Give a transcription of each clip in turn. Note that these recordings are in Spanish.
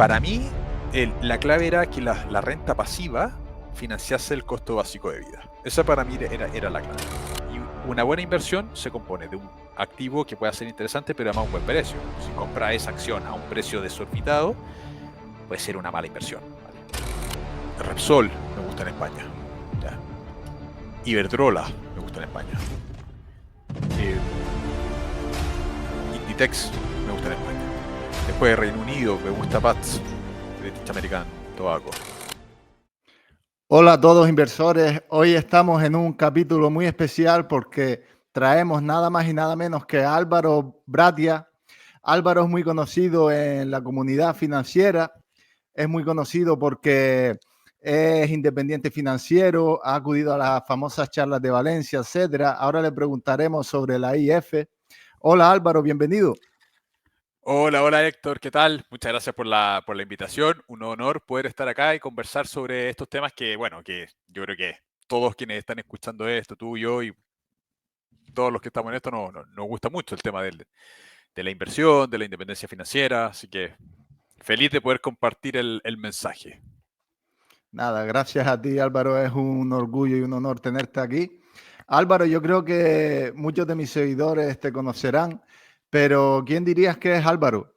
Para mí, la clave era que la renta pasiva financiase el costo básico de vida. Esa para mí era la clave. Y una buena inversión se compone de un activo que pueda ser interesante, pero además a un buen precio. Si compras esa acción a un precio desorbitado, puede ser una mala inversión. ¿Vale? Repsol me gusta en España. ¿Ya? Iberdrola me gusta en España. Inditex me gusta en España. Después de Reino Unido me gusta Pats, British American Tobacco. Hola a todos inversores, hoy estamos en un capítulo muy especial porque traemos nada más y nada menos que a Álvaro Bratia. Álvaro es muy conocido en la comunidad financiera, es muy conocido porque es independiente financiero, ha acudido a las famosas charlas de Valencia, etcétera. Ahora le preguntaremos sobre la IF. Hola Álvaro, bienvenido. Hola, hola Héctor, ¿qué tal? Muchas gracias por la invitación. Un honor poder estar acá y conversar sobre estos temas que, bueno, que yo creo que todos quienes están escuchando esto, tú, yo y todos los que estamos en esto, nos gusta mucho el tema de la inversión, de la independencia financiera. Así que feliz de poder compartir el mensaje. Nada, gracias a ti Álvaro, es un orgullo y un honor tenerte aquí. Álvaro, yo creo que muchos de mis seguidores te conocerán, pero ¿quién dirías que es Álvaro?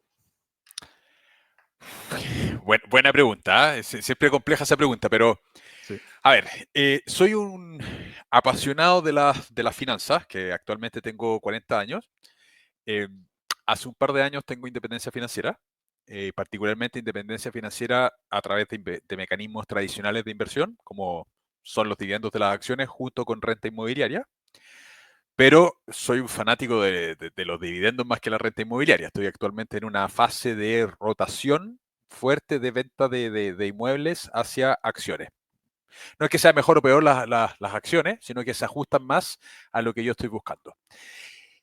Buena pregunta, ¿eh? Siempre compleja esa pregunta, pero Sí. a ver, soy un apasionado de las finanzas, que actualmente tengo 40 años. Eh, Hace un par de años tengo independencia financiera, particularmente independencia financiera a través de mecanismos tradicionales de inversión, como son los dividendos de las acciones junto con renta inmobiliaria. Pero soy un fanático de los dividendos más que la renta inmobiliaria. Estoy actualmente en una fase de rotación fuerte de venta de inmuebles hacia acciones. No es que sea mejor o peor las acciones, sino que se ajustan más a lo que yo estoy buscando.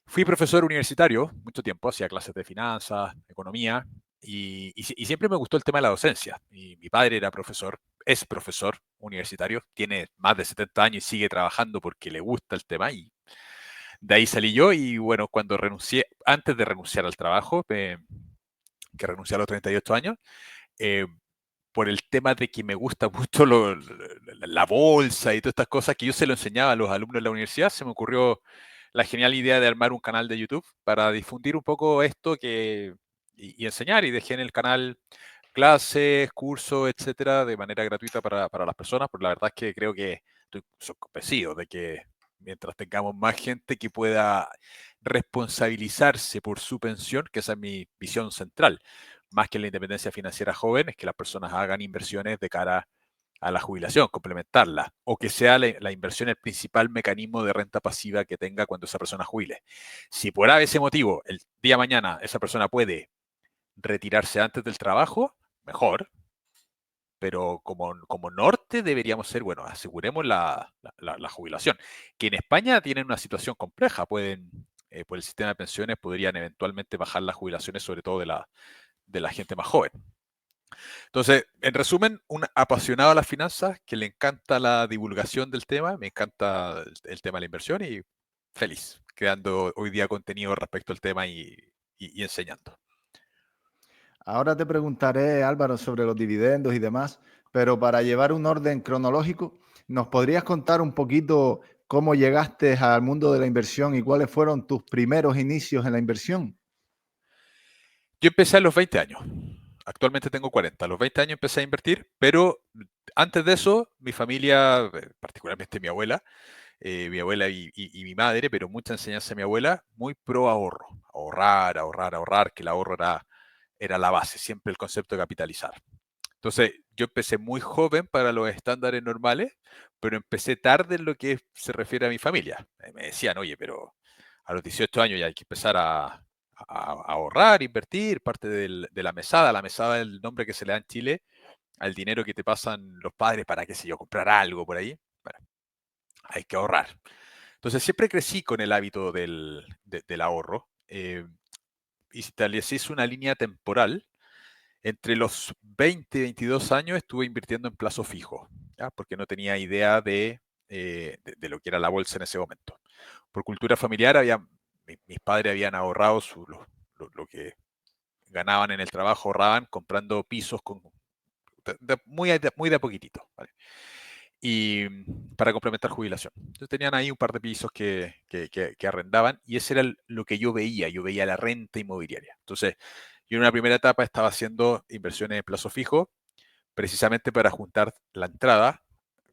Fui profesor universitario mucho tiempo, hacía clases de finanzas, economía, y siempre me gustó el tema de la docencia. Mi padre era profesor, es profesor universitario, tiene más de 70 años y sigue trabajando porque le gusta el tema, y de ahí salí yo. Y bueno, cuando renuncié, antes de renunciar al trabajo, que renuncié a los 38 años, eh, por el tema de que me gusta mucho la bolsa y todas estas cosas que yo se lo enseñaba a los alumnos de la universidad, se me ocurrió la genial idea de armar un canal de YouTube para difundir un poco esto y enseñar. Y dejé en el canal clases, cursos, etcétera, de manera gratuita para las personas, porque la verdad es que creo que soy convencido de que mientras tengamos más gente que pueda responsabilizarse por su pensión, que esa es mi visión central, más que la independencia financiera joven, es que las personas hagan inversiones de cara a la jubilación, complementarla, o que sea la inversión el principal mecanismo de renta pasiva que tenga cuando esa persona jubile. Si por ese motivo el día de mañana esa persona puede retirarse antes del trabajo, mejor, pero como norte deberíamos ser, bueno, aseguremos la jubilación, que en España tienen una situación compleja, por el sistema de pensiones podrían eventualmente bajar las jubilaciones, sobre todo de la gente más joven. Entonces, en resumen, un apasionado a las finanzas, que le encanta la divulgación del tema, me encanta el tema de la inversión, y feliz creando hoy día contenido respecto al tema y enseñando. Ahora te preguntaré, Álvaro, sobre los dividendos y demás, pero para llevar un orden cronológico, ¿nos podrías contar un poquito cómo llegaste al mundo de la inversión y cuáles fueron tus primeros inicios en la inversión? Yo empecé a los 20 años. Actualmente tengo 40. A los 20 años empecé a invertir, pero antes de eso, mi familia, particularmente mi abuela y mi madre, pero mucha enseñanza de mi abuela, muy pro ahorro. Ahorrar, ahorrar, ahorrar, que el ahorro era la base, siempre el concepto de capitalizar. Entonces, yo empecé muy joven para los estándares normales, pero empecé tarde en lo que se refiere a mi familia. Me decían, oye, pero a los 18 años ya hay que empezar a ahorrar, invertir, parte de la mesada. La mesada es el nombre que se le da en Chile al dinero que te pasan los padres para, qué sé yo, comprar algo por ahí. Bueno, hay que ahorrar. Entonces, siempre crecí con el hábito del ahorro. Y establecí una línea temporal entre los 20 y 22 años. Estuve invirtiendo en plazo fijo, ¿ya? Porque no tenía idea de lo que era la bolsa en ese momento. Por cultura familiar, mis padres habían ahorrado lo que ganaban en el trabajo, ahorraban comprando pisos muy de a poquitito, ¿vale? Y para complementar jubilación. Entonces tenían ahí un par de pisos que arrendaban y ese era lo que yo veía la renta inmobiliaria. Entonces, yo en una primera etapa estaba haciendo inversiones en plazo fijo, precisamente para juntar la entrada,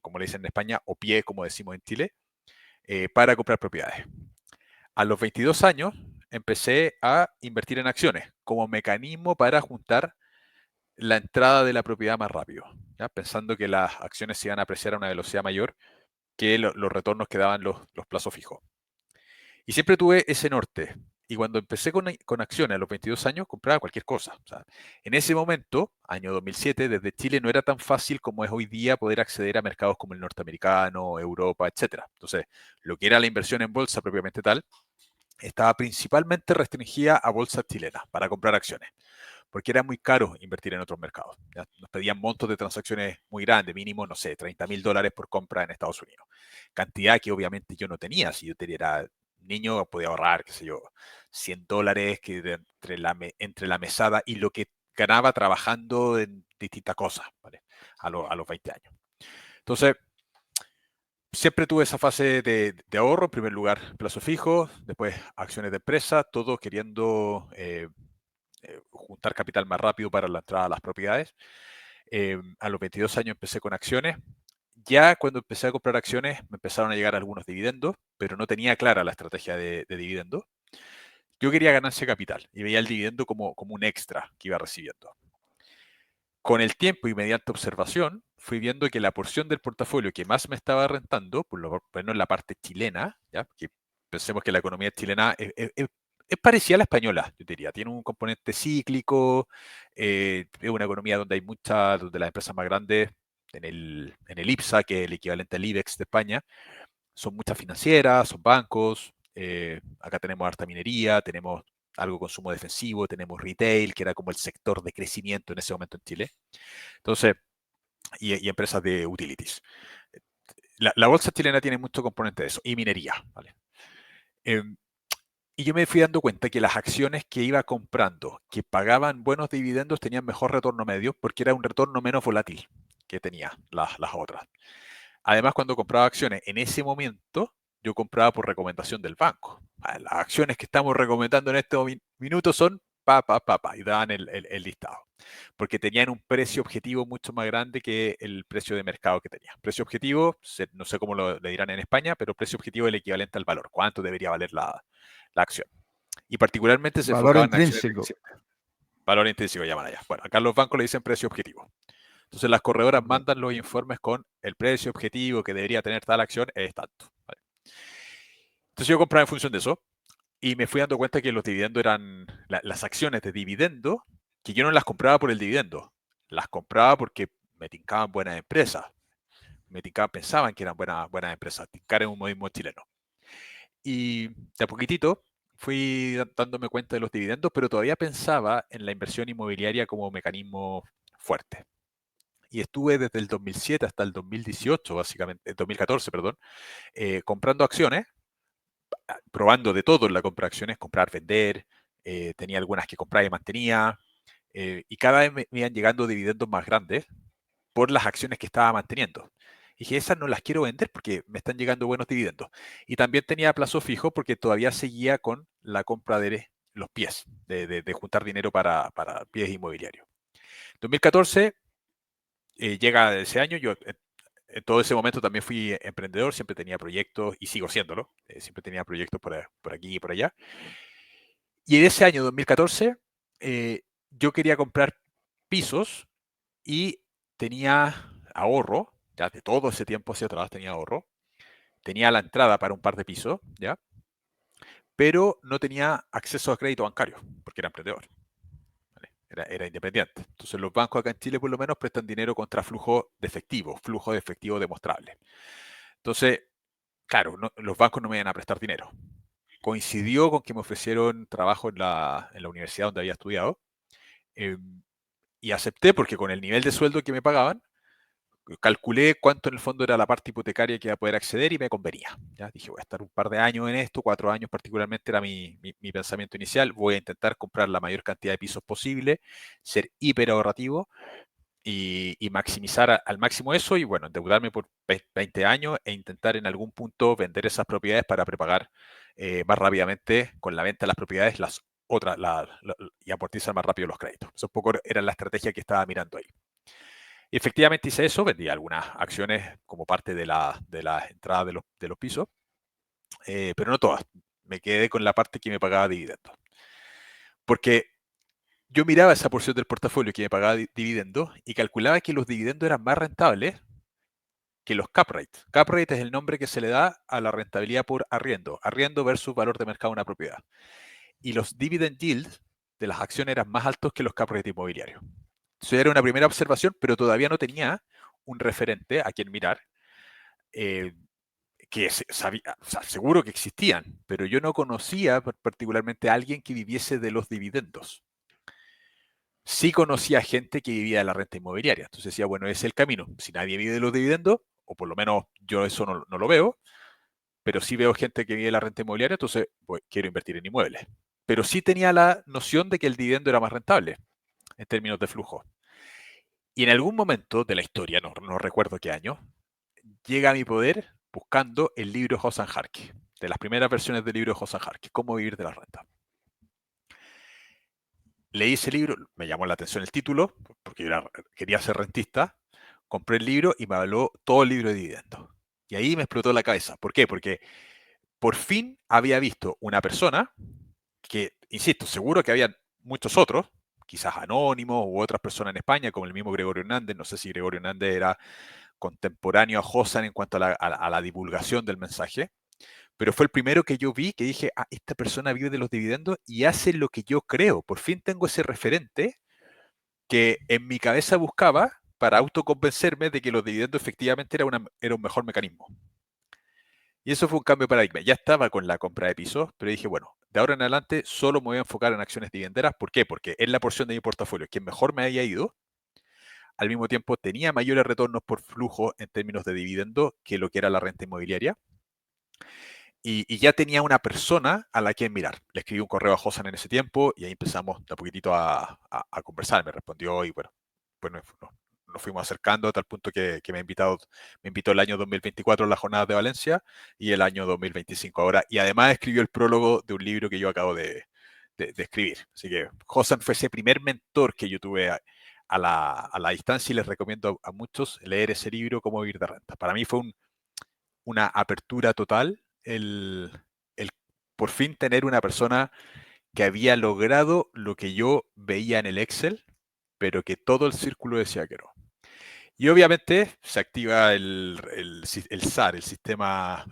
como le dicen en España, o pie, como decimos en Chile, para comprar propiedades. A los 22 años empecé a invertir en acciones como mecanismo para juntar la entrada de la propiedad más rápido, ¿ya? Pensando que las acciones se iban a apreciar a una velocidad mayor que los retornos que daban los plazos fijos. Y siempre tuve ese norte. Y cuando empecé con acciones a los 22 años, compraba cualquier cosa. O sea, en ese momento, año 2007, desde Chile no era tan fácil como es hoy día poder acceder a mercados como el norteamericano, Europa, etcétera. Entonces, lo que era la inversión en bolsa propiamente tal, estaba principalmente restringida a bolsas chilenas para comprar acciones, porque era muy caro invertir en otros mercados. ¿Ya? Nos pedían montos de transacciones muy grandes, mínimo, no sé, $30.000 por compra en Estados Unidos. Cantidad que obviamente yo no tenía. Si yo era niño, podía ahorrar, qué sé yo, $100 que entre la mesada y lo que ganaba trabajando en distintas cosas, ¿vale? A los 20 años. Entonces, siempre tuve esa fase de ahorro, en primer lugar plazo fijo, después acciones de empresa, todo queriendo juntar capital más rápido para la entrada a las propiedades. A los 22 años empecé con acciones. Ya cuando empecé a comprar acciones me empezaron a llegar algunos dividendos, pero no tenía clara la estrategia de dividendos. Yo quería ganancia de capital y veía el dividendo como un extra que iba recibiendo. Con el tiempo y mediante observación, fui viendo que la porción del portafolio que más me estaba rentando, por lo menos en la parte chilena, ¿ya? Que pensemos que la economía chilena es parecida a la española, yo diría. Tiene un componente cíclico, es una economía donde hay muchas, donde las empresas más grandes, en el IPSA, que es el equivalente al IBEX de España, son muchas financieras, son bancos, acá tenemos harta minería, tenemos algo de consumo defensivo, tenemos retail, que era como el sector de crecimiento en ese momento en Chile. Entonces, y empresas de utilities. La bolsa chilena tiene mucho componente de eso, y minería, ¿vale? Eh, y yo me fui dando cuenta que las acciones que iba comprando, que pagaban buenos dividendos, tenían mejor retorno medio, porque era un retorno menos volátil que tenía las otras. Además, cuando compraba acciones, en ese momento, yo compraba por recomendación del banco. Las acciones que estamos recomendando en este minuto son y daban el listado. Porque tenían un precio objetivo mucho más grande que el precio de mercado que tenía. Precio objetivo, no sé cómo le dirán en España, pero precio objetivo es el equivalente al valor. ¿Cuánto debería valer la acción? Y particularmente se Valor enfocaban en acciones de intrínseco. crecimiento. Valor intrínseco llaman allá. Bueno, acá los bancos le dicen precio objetivo. Entonces las corredoras mandan los informes con el precio objetivo que debería tener tal acción es tanto. ¿Vale? Entonces yo compraba en función de eso y me fui dando cuenta que los dividendos eran las acciones de dividendo, que yo no las compraba por el dividendo, las compraba porque me tincaban buenas empresas, pensaban que eran buenas empresas, tincar en un modismo chileno. Y de a poquitito fui dándome cuenta de los dividendos, pero todavía pensaba en la inversión inmobiliaria como mecanismo fuerte. Y estuve desde el 2007 hasta el 2018, básicamente, 2014, perdón, comprando acciones, probando de todo en la compra de acciones, comprar, vender, tenía algunas que compraba y mantenía, y cada vez me iban llegando dividendos más grandes por las acciones que estaba manteniendo. Y dije, esas no las quiero vender porque me están llegando buenos dividendos. Y también tenía plazo fijo porque todavía seguía con la compra de los pies, de juntar dinero para pies inmobiliarios. 2014 llega ese año, yo en todo ese momento también fui emprendedor, siempre tenía proyectos y sigo siéndolo, siempre tenía proyectos por aquí y por allá. Y en ese año 2014 yo quería comprar pisos y tenía ahorro, ya de todo ese tiempo hacia atrás tenía ahorro, tenía la entrada para un par de pisos, ¿ya? Pero no tenía acceso a crédito bancario, porque era emprendedor. ¿Vale? Era independiente. Entonces los bancos acá en Chile por lo menos prestan dinero contra flujo de efectivo demostrable. Entonces, claro, los bancos no me iban a prestar dinero. Coincidió con que me ofrecieron trabajo en la universidad donde había estudiado, eh, y acepté porque con el nivel de sueldo que me pagaban, calculé cuánto en el fondo era la parte hipotecaria que iba a poder acceder y me convenía. ¿Ya? Dije, voy a estar un par de años en esto, 4 años particularmente era mi pensamiento inicial. Voy a intentar comprar la mayor cantidad de pisos posible, ser hiper ahorrativo y maximizar al máximo eso y bueno, endeudarme por 20 años e intentar en algún punto vender esas propiedades para prepagar más rápidamente con la venta de las propiedades las otras y amortizar más rápido los créditos. Eso un poco era la estrategia que estaba mirando ahí. Y efectivamente hice eso, vendí algunas acciones como parte de la entrada de los pisos, pero no todas. Me quedé con la parte que me pagaba dividendos. Porque yo miraba esa porción del portafolio que me pagaba dividendos y calculaba que los dividendos eran más rentables que los cap rate. Cap rate es el nombre que se le da a la rentabilidad por arriendo, arriendo versus valor de mercado de una propiedad. Y los dividend yields de las acciones eran más altos que los cap rate inmobiliarios. Eso era una primera observación, pero todavía no tenía un referente a quien mirar, eh, que sabía, o sea, seguro que existían, pero yo no conocía particularmente a alguien que viviese de los dividendos. Sí conocía gente que vivía de la renta inmobiliaria. Entonces decía, bueno, ese es el camino. Si nadie vive de los dividendos, o por lo menos yo eso no lo veo, pero sí veo gente que vive de la renta inmobiliaria, entonces quiero invertir en inmuebles. Pero sí tenía la noción de que el dividendo era más rentable en términos de flujo. Y en algún momento de la historia, no recuerdo qué año, llega a mi poder buscando el libro de Hosan Harki, de las primeras versiones del libro de Hosan Harki, Cómo vivir de la renta. Leí ese libro, me llamó la atención el título, porque yo quería ser rentista, compré el libro y me habló todo el libro de dividendos. Y ahí me explotó la cabeza. ¿Por qué? Porque por fin había visto una persona que, insisto, seguro que había muchos otros, quizás anónimos u otras personas en España, como el mismo Gregorio Hernández, no sé si Gregorio Hernández era contemporáneo a Hosan en cuanto a la divulgación del mensaje, pero fue el primero que yo vi que dije, ah, esta persona vive de los dividendos y hace lo que yo creo. Por fin tengo ese referente que en mi cabeza buscaba para autoconvencerme de que los dividendos efectivamente era un mejor mecanismo. Y eso fue un cambio de paradigma. Ya estaba con la compra de pisos, pero dije, bueno, de ahora en adelante solo me voy a enfocar en acciones dividenderas. ¿Por qué? Porque es la porción de mi portafolio que mejor me haya ido. Al mismo tiempo tenía mayores retornos por flujo en términos de dividendo que lo que era la renta inmobiliaria. Y ya tenía una persona a la que mirar. Le escribí un correo a Josan en ese tiempo y ahí empezamos de a poquitito a conversar. Me respondió y bueno, pues nos fuimos acercando a tal punto que me invitó el año 2024 a las jornadas de Valencia y el año 2025 ahora. Y además escribió el prólogo de un libro que yo acabo de escribir. Así que Josan fue ese primer mentor que yo tuve a la distancia y les recomiendo a muchos leer ese libro, Cómo vivir de renta. Para mí fue una apertura total el por fin tener una persona que había logrado lo que yo veía en el Excel, pero que todo el círculo decía que no. Y obviamente se activa el SAR, el sistema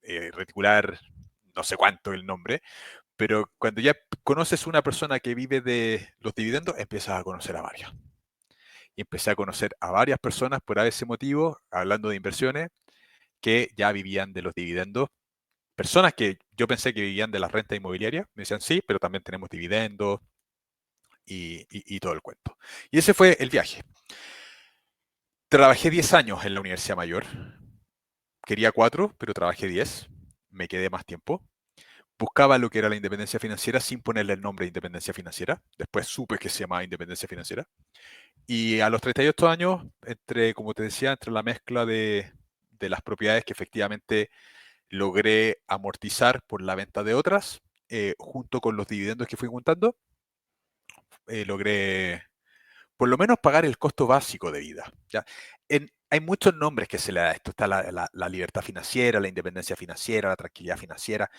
reticular, no sé cuánto el nombre, pero cuando ya conoces una persona que vive de los dividendos, empiezas a conocer a varias. Y empecé a conocer a varias personas por ese motivo, hablando de inversiones, que ya vivían de los dividendos. Personas que yo pensé que vivían de la renta inmobiliaria, me decían sí, pero también tenemos dividendos y todo el cuento. Y ese fue el viaje. Trabajé 10 años en la Universidad Mayor. Quería 4, pero trabajé 10. Me quedé más tiempo. Buscaba lo que era la independencia financiera sin ponerle el nombre de independencia financiera. Después supe que se llamaba independencia financiera. Y a los 38 años, como te decía, entre la mezcla de las propiedades que efectivamente logré amortizar por la venta de otras, junto con los dividendos que fui juntando, logré por lo menos pagar el costo básico de vida. ¿Ya? Hay muchos nombres que se le da a esto. Está la libertad financiera, la independencia financiera, la tranquilidad financiera.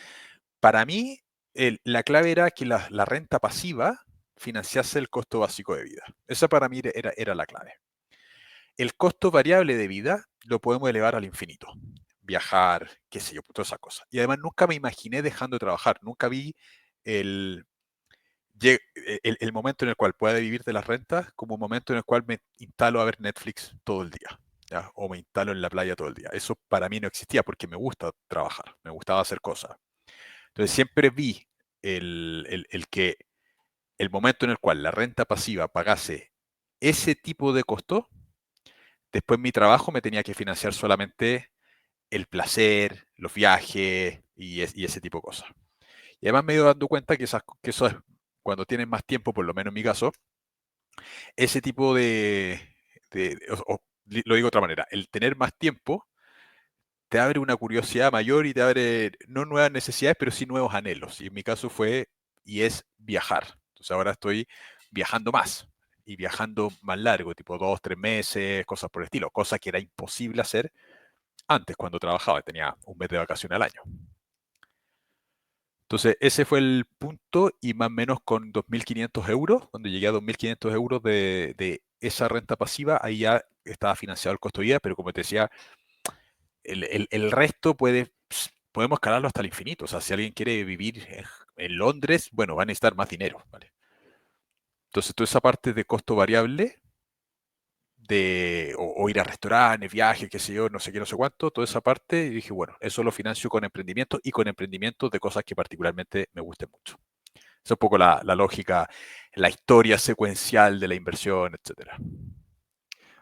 Para mí, la clave era que la renta pasiva financiase el costo básico de vida. Esa para mí era la clave. El costo variable de vida lo podemos elevar al infinito. Viajar, qué sé yo, todas esas cosas. Y además nunca me imaginé dejando de trabajar. Nunca vi el, el momento en el cual pueda vivir de las rentas como un momento en el cual me instalo a ver Netflix todo el día. ¿Ya? O me instalo en la playa todo el día. Eso para mí no existía porque me gusta trabajar, me gustaba hacer cosas. Entonces siempre vi que el momento en el cual la renta pasiva pagase ese tipo de costo después mi trabajo me tenía que financiar solamente el placer, los viajes y ese tipo de cosas. Y además me he ido dando cuenta que eso es, cuando tienes más tiempo, por lo menos en mi caso, ese tipo lo digo de otra manera, el tener más tiempo te abre una curiosidad mayor y te abre no nuevas necesidades, pero sí nuevos anhelos. Y en mi caso fue y es viajar. Entonces ahora estoy viajando más y viajando más largo, tipo 2, 3 meses, cosas por el estilo, cosas que era imposible hacer antes cuando trabajaba, tenía un mes de vacaciones al año. Entonces ese fue el punto y más o menos con 2.500 euros, cuando llegué a 2.500 euros de esa renta pasiva, ahí ya estaba financiado el costo de vida, pero como te decía, el resto podemos escalarlo hasta el infinito. O sea, si alguien quiere vivir en Londres, bueno, va a necesitar más dinero, ¿vale? Entonces, toda esa parte de costo variable, o ir a restaurantes, viajes, qué sé yo, no sé qué, no sé cuánto, toda esa parte, y dije, bueno, eso lo financio con emprendimiento y con emprendimientos de cosas que particularmente me gusten mucho. Esa es un poco la lógica, la historia secuencial de la inversión, etcétera.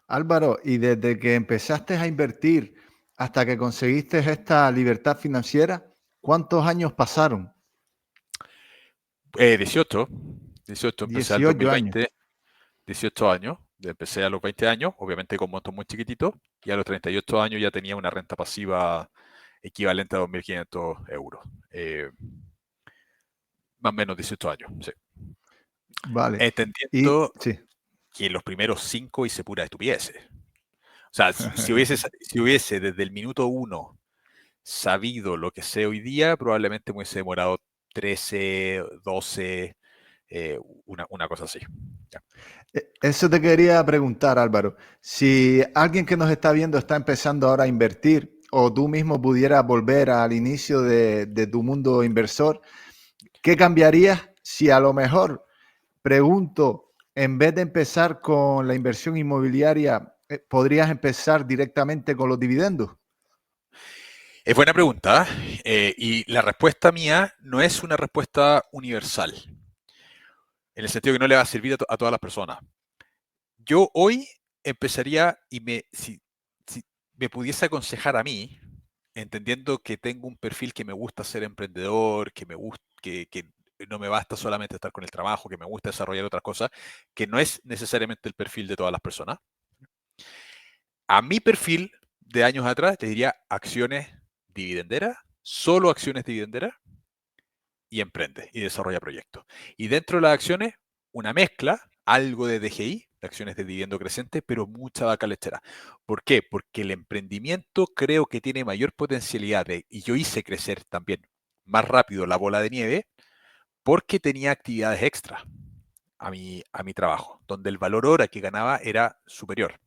Álvaro, y desde que empezaste a invertir hasta que conseguiste esta libertad financiera, ¿cuántos años pasaron? 18, 18, empecé al 18 años. 2020, 18 años, empecé a los 20 años, obviamente con montos muy chiquititos, y a los 38 años ya tenía una renta pasiva equivalente a 2.500 euros. Más o menos 18 años, sí. Vale. Y Entendiendo sí. que los primeros 5 hice pura estupideces. O sea, si hubiese desde el minuto 1 sabido lo que sé hoy día, probablemente me hubiese demorado 13, 12, una cosa así. Ya. Eso te quería preguntar, Álvaro. Si alguien que nos está viendo está empezando ahora a invertir o tú mismo pudieras volver al inicio de tu mundo inversor, ¿qué cambiarías si a lo mejor, pregunto, en vez de empezar con la inversión inmobiliaria, podrías empezar directamente con los dividendos? Es buena pregunta, y la respuesta mía no es una respuesta universal, en el sentido que no le va a servir a todas las personas. Yo hoy empezaría si me pudiese aconsejar a mí, entendiendo que tengo un perfil que me gusta ser emprendedor, que no me basta solamente estar con el trabajo, que me gusta desarrollar otras cosas, que no es necesariamente el perfil de todas las personas. A mi perfil de años atrás, te diría acciones dividenderas, solo acciones dividenderas, y emprende y desarrolla proyectos. Y dentro de las acciones, una mezcla, algo de DGI, de acciones de dividendo creciente, pero mucha vaca lechera. ¿Por qué? Porque el emprendimiento creo que tiene mayor potencialidad y yo hice crecer también más rápido la bola de nieve porque tenía actividades extra a mi trabajo, donde el valor hora que ganaba era superior.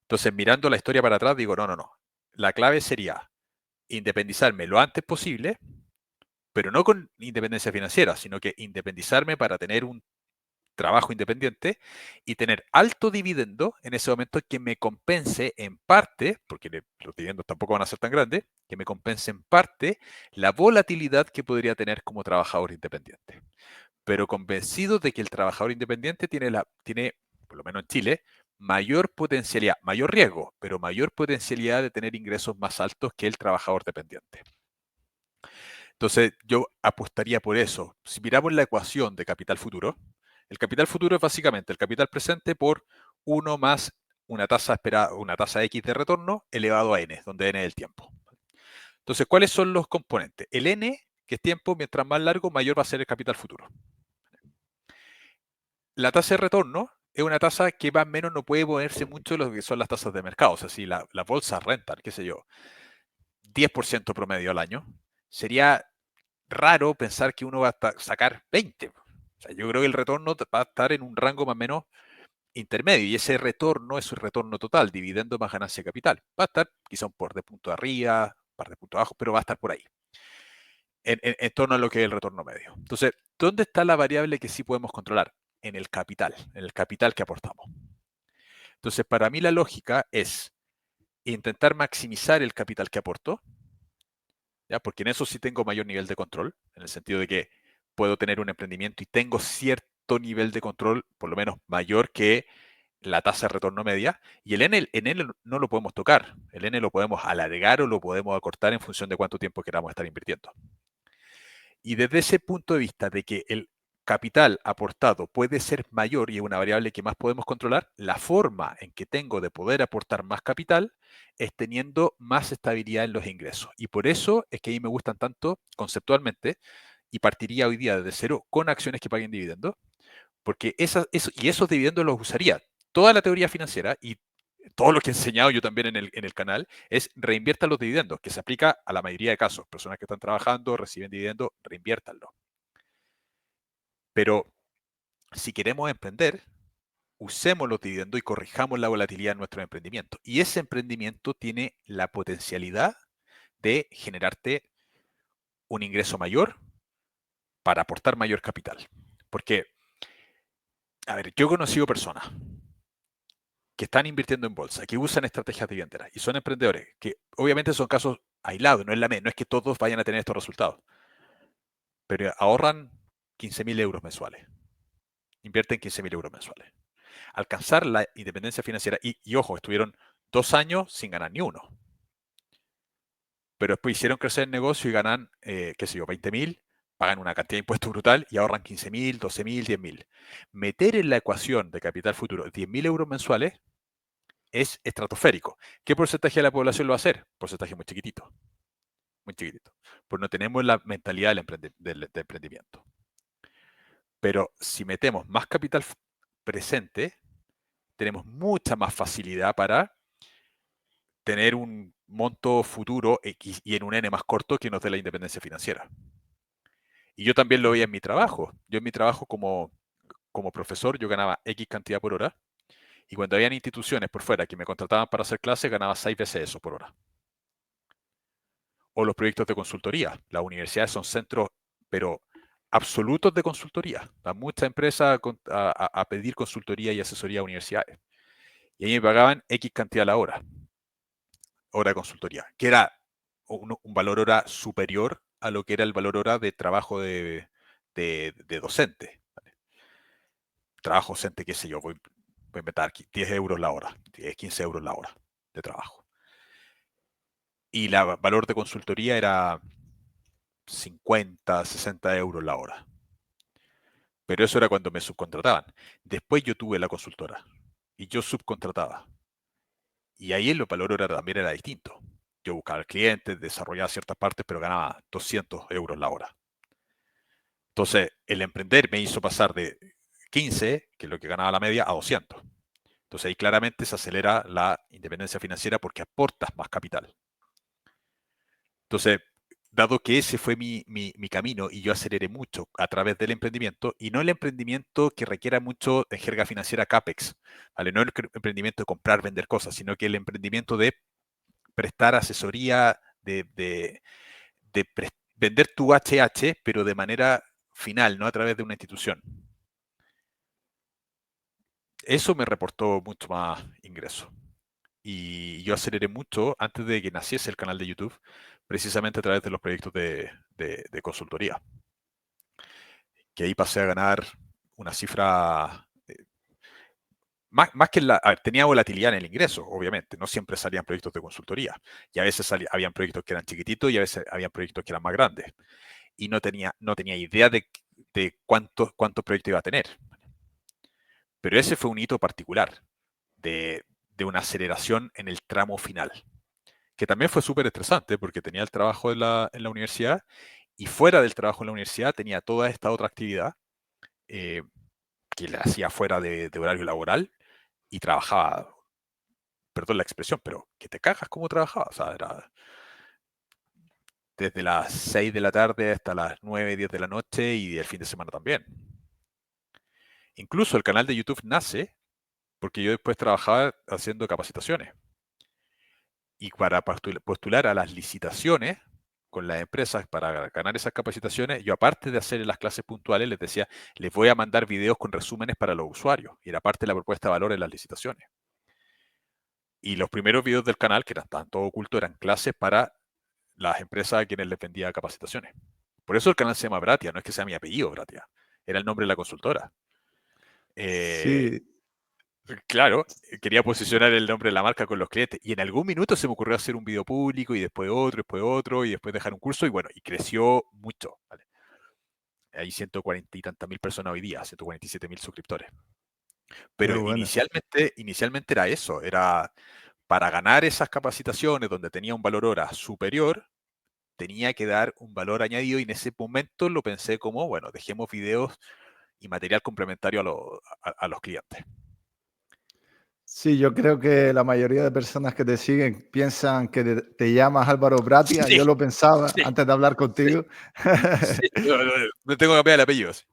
Entonces, mirando la historia para atrás, digo, no, no, no. La clave sería independizarme lo antes posible, pero no con independencia financiera, sino que independizarme para tener un trabajo independiente y tener alto dividendo en ese momento que me compense en parte, porque los dividendos tampoco van a ser tan grandes, que me compense en parte la volatilidad que podría tener como trabajador independiente. Pero convencido de que el trabajador independiente tiene, por lo menos en Chile, mayor potencialidad, mayor riesgo, pero mayor potencialidad de tener ingresos más altos que el trabajador dependiente. Entonces, yo apostaría por eso. Si miramos la ecuación de capital futuro, el capital futuro es básicamente el capital presente por uno más una tasa esperada, una tasa X de retorno elevado a n, donde n es el tiempo. Entonces, ¿cuáles son los componentes? El n, que es tiempo, mientras más largo, mayor va a ser el capital futuro. La tasa de retorno es una tasa que más o menos no puede moverse mucho de lo que son las tasas de mercado. O sea, si la bolsa rentan, qué sé yo, 10% promedio al año, sería raro pensar que uno va a sacar 20. O sea, yo creo que el retorno va a estar en un rango más o menos intermedio y ese retorno es un retorno total, dividendo más ganancia de capital. Va a estar quizá un par de puntos arriba, un par de puntos abajo, pero va a estar por ahí, en torno a lo que es el retorno medio. Entonces, ¿dónde está la variable que sí podemos controlar? En el capital que aportamos. Entonces, para mí la lógica es intentar maximizar el capital que aporto, ¿ya? Porque en eso sí tengo mayor nivel de control, en el sentido de que puedo tener un emprendimiento y tengo cierto nivel de control, por lo menos mayor que la tasa de retorno media, y el N no lo podemos tocar. El N lo podemos alargar o lo podemos acortar en función de cuánto tiempo queramos estar invirtiendo. Y desde ese punto de vista de que el capital aportado puede ser mayor y es una variable que más podemos controlar, la forma en que tengo de poder aportar más capital es teniendo más estabilidad en los ingresos. Y por eso es que a mí me gustan tanto conceptualmente, y partiría hoy día desde cero con acciones que paguen dividendos, porque esos dividendos los usaría. Toda la teoría financiera y todo lo que he enseñado yo también en el canal es reinviertan los dividendos, que se aplica a la mayoría de casos. Personas que están trabajando, reciben dividendos, reinviértanlo. Pero si queremos emprender, usemos los dividendos y corrijamos la volatilidad en nuestro emprendimiento. Y ese emprendimiento tiene la potencialidad de generarte un ingreso mayor para aportar mayor capital. Porque, a ver, yo he conocido personas que están invirtiendo en bolsa, que usan estrategias dividenderas y son emprendedores, que obviamente son casos aislados, no es que todos vayan a tener estos resultados, pero ahorran 15.000 euros mensuales, invierten 15.000 euros mensuales. Alcanzar la independencia financiera, y ojo, estuvieron 2 años sin ganar ni uno, pero después hicieron crecer el negocio y ganan, qué sé yo, 20.000, pagan una cantidad de impuestos brutal y ahorran 15.000, 12.000, 10.000. Meter en la ecuación de capital futuro 10.000 euros mensuales es estratosférico. ¿Qué porcentaje de la población lo va a hacer? Porcentaje muy chiquitito, muy chiquitito. Pues no tenemos la mentalidad del emprendimiento. Pero si metemos más capital presente, tenemos mucha más facilidad para tener un monto futuro X y en un N más corto que nos dé la independencia financiera. Y yo también lo veía en mi trabajo. Yo en mi trabajo como profesor, yo ganaba X cantidad por hora. Y cuando habían instituciones por fuera que me contrataban para hacer clases, ganaba 6 veces eso por hora. O los proyectos de consultoría. Las universidades son centros, pero absolutos de consultoría. Van muchas empresas a pedir consultoría y asesoría a universidades. Y ahí me pagaban X cantidad a la hora de consultoría, que era un valor hora superior a lo que era el valor hora de trabajo de docente. ¿Vale? Trabajo docente, qué sé yo, voy a inventar aquí, 10 euros la hora, 10, 15 euros la hora de trabajo. Y el valor de consultoría era 50, 60 euros la hora. Pero eso era cuando me subcontrataban. Después yo tuve la consultora y yo subcontrataba. Y ahí el valor también era distinto. Yo buscaba al cliente, desarrollaba ciertas partes, pero ganaba 200 euros la hora. Entonces, el emprender me hizo pasar de 15, que es lo que ganaba la media, a 200. Entonces, ahí claramente se acelera la independencia financiera porque aportas más capital. Entonces, dado que ese fue mi camino y yo aceleré mucho a través del emprendimiento, y no el emprendimiento que requiera mucho de jerga financiera CAPEX, ¿vale? No el emprendimiento de comprar, vender cosas, sino que el emprendimiento de prestar asesoría, de vender tu HH, pero de manera final, no a través de una institución. Eso me reportó mucho más ingreso. Y yo aceleré mucho antes de que naciese el canal de YouTube, precisamente a través de los proyectos de consultoría. Que ahí pasé a ganar una cifra, más que a ver, tenía volatilidad en el ingreso, obviamente, no siempre salían proyectos de consultoría, y a veces habían proyectos que eran chiquititos y a veces habían proyectos que eran más grandes, y no tenía idea de cuántos proyectos iba a tener. Pero ese fue un hito particular de una aceleración en el tramo final, que también fue súper estresante porque tenía el trabajo en la universidad y fuera del trabajo en la universidad tenía toda esta otra actividad eh, que la hacía fuera de horario laboral y trabajaba, perdón la expresión, pero que te cagas cómo trabajaba. O sea, era desde las 6 de la tarde hasta las 9, 10 de la noche y el fin de semana también. Incluso el canal de YouTube nace porque yo después trabajaba haciendo capacitaciones. Y para postular a las licitaciones con las empresas para ganar esas capacitaciones, yo aparte de hacer las clases puntuales, les decía, les voy a mandar videos con resúmenes para los usuarios. Y era parte de la propuesta de valor en las licitaciones. Y los primeros videos del canal, que eran tanto ocultos, eran clases para las empresas a quienes les vendía capacitaciones. Por eso el canal se llama Bratia, no es que sea mi apellido Bratia, era el nombre de la consultora. Eh, Sí, Claro, quería posicionar el nombre de la marca con los clientes y en algún minuto se me ocurrió hacer un video público y después otro y después dejar un curso y bueno, y creció mucho. ¿Vale? Hay 140 y tantas mil personas hoy día, 147.000 suscriptores. Qué Pero bueno. inicialmente era eso, era para ganar esas capacitaciones donde tenía un valor hora superior, tenía que dar un valor añadido y en ese momento lo pensé como, bueno, dejemos videos y material complementario a los clientes. Sí, yo creo que la mayoría de personas que te siguen piensan que te llamas Álvaro Bratia. Sí, Yo lo pensaba sí, antes de hablar sí, contigo. sí. No tengo que cambiar el apellido. Sí.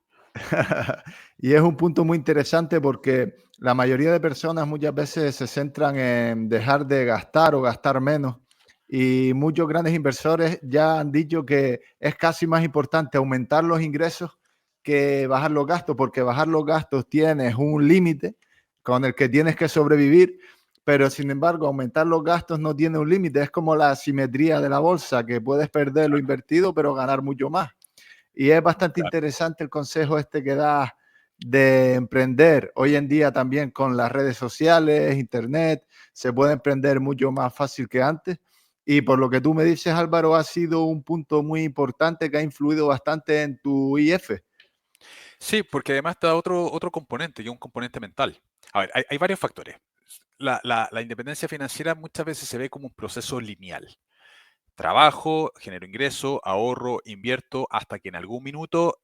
Y es un punto muy interesante porque la mayoría de personas muchas veces se centran en dejar de gastar o gastar menos. Y muchos grandes inversores ya han dicho que es casi más importante aumentar los ingresos que bajar los gastos, porque bajar los gastos tienes un límite con el que tienes que sobrevivir, pero sin embargo aumentar los gastos no tiene un límite. Es como la asimetría de la bolsa, que puedes perder lo invertido pero ganar mucho más. Y es bastante Claro. interesante el consejo este que das de emprender. Hoy en día también con las redes sociales, internet, se puede emprender mucho más fácil que antes. Y por lo que tú me dices, Álvaro, ha sido un punto muy importante que ha influido bastante en tu IF. Sí, porque además está otro componente, y un componente mental. A ver, hay varios factores. La independencia financiera muchas veces se ve como un proceso lineal. Trabajo, genero ingreso, ahorro, invierto, hasta que en algún minuto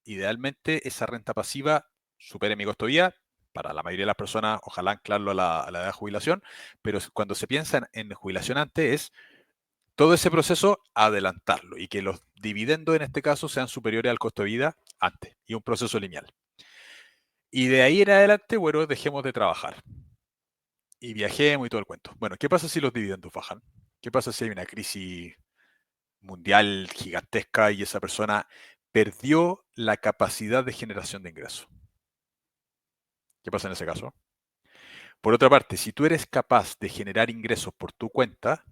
idealmente esa renta pasiva supere mi costo de vida. Para la mayoría de las personas, ojalá anclarlo a la edad de jubilación, pero cuando se piensa en jubilación antes es todo ese proceso adelantarlo y que los dividendos en este caso sean superiores al costo de vida antes y un proceso lineal. Y de ahí en adelante, bueno, dejemos de trabajar y viajemos y todo el cuento. Bueno, ¿qué pasa si los dividendos bajan? ¿Qué pasa si hay una crisis mundial gigantesca y esa persona perdió la capacidad de generación de ingresos? ¿Qué pasa en ese caso? Por otra parte, si tú eres capaz de generar ingresos por tu cuenta,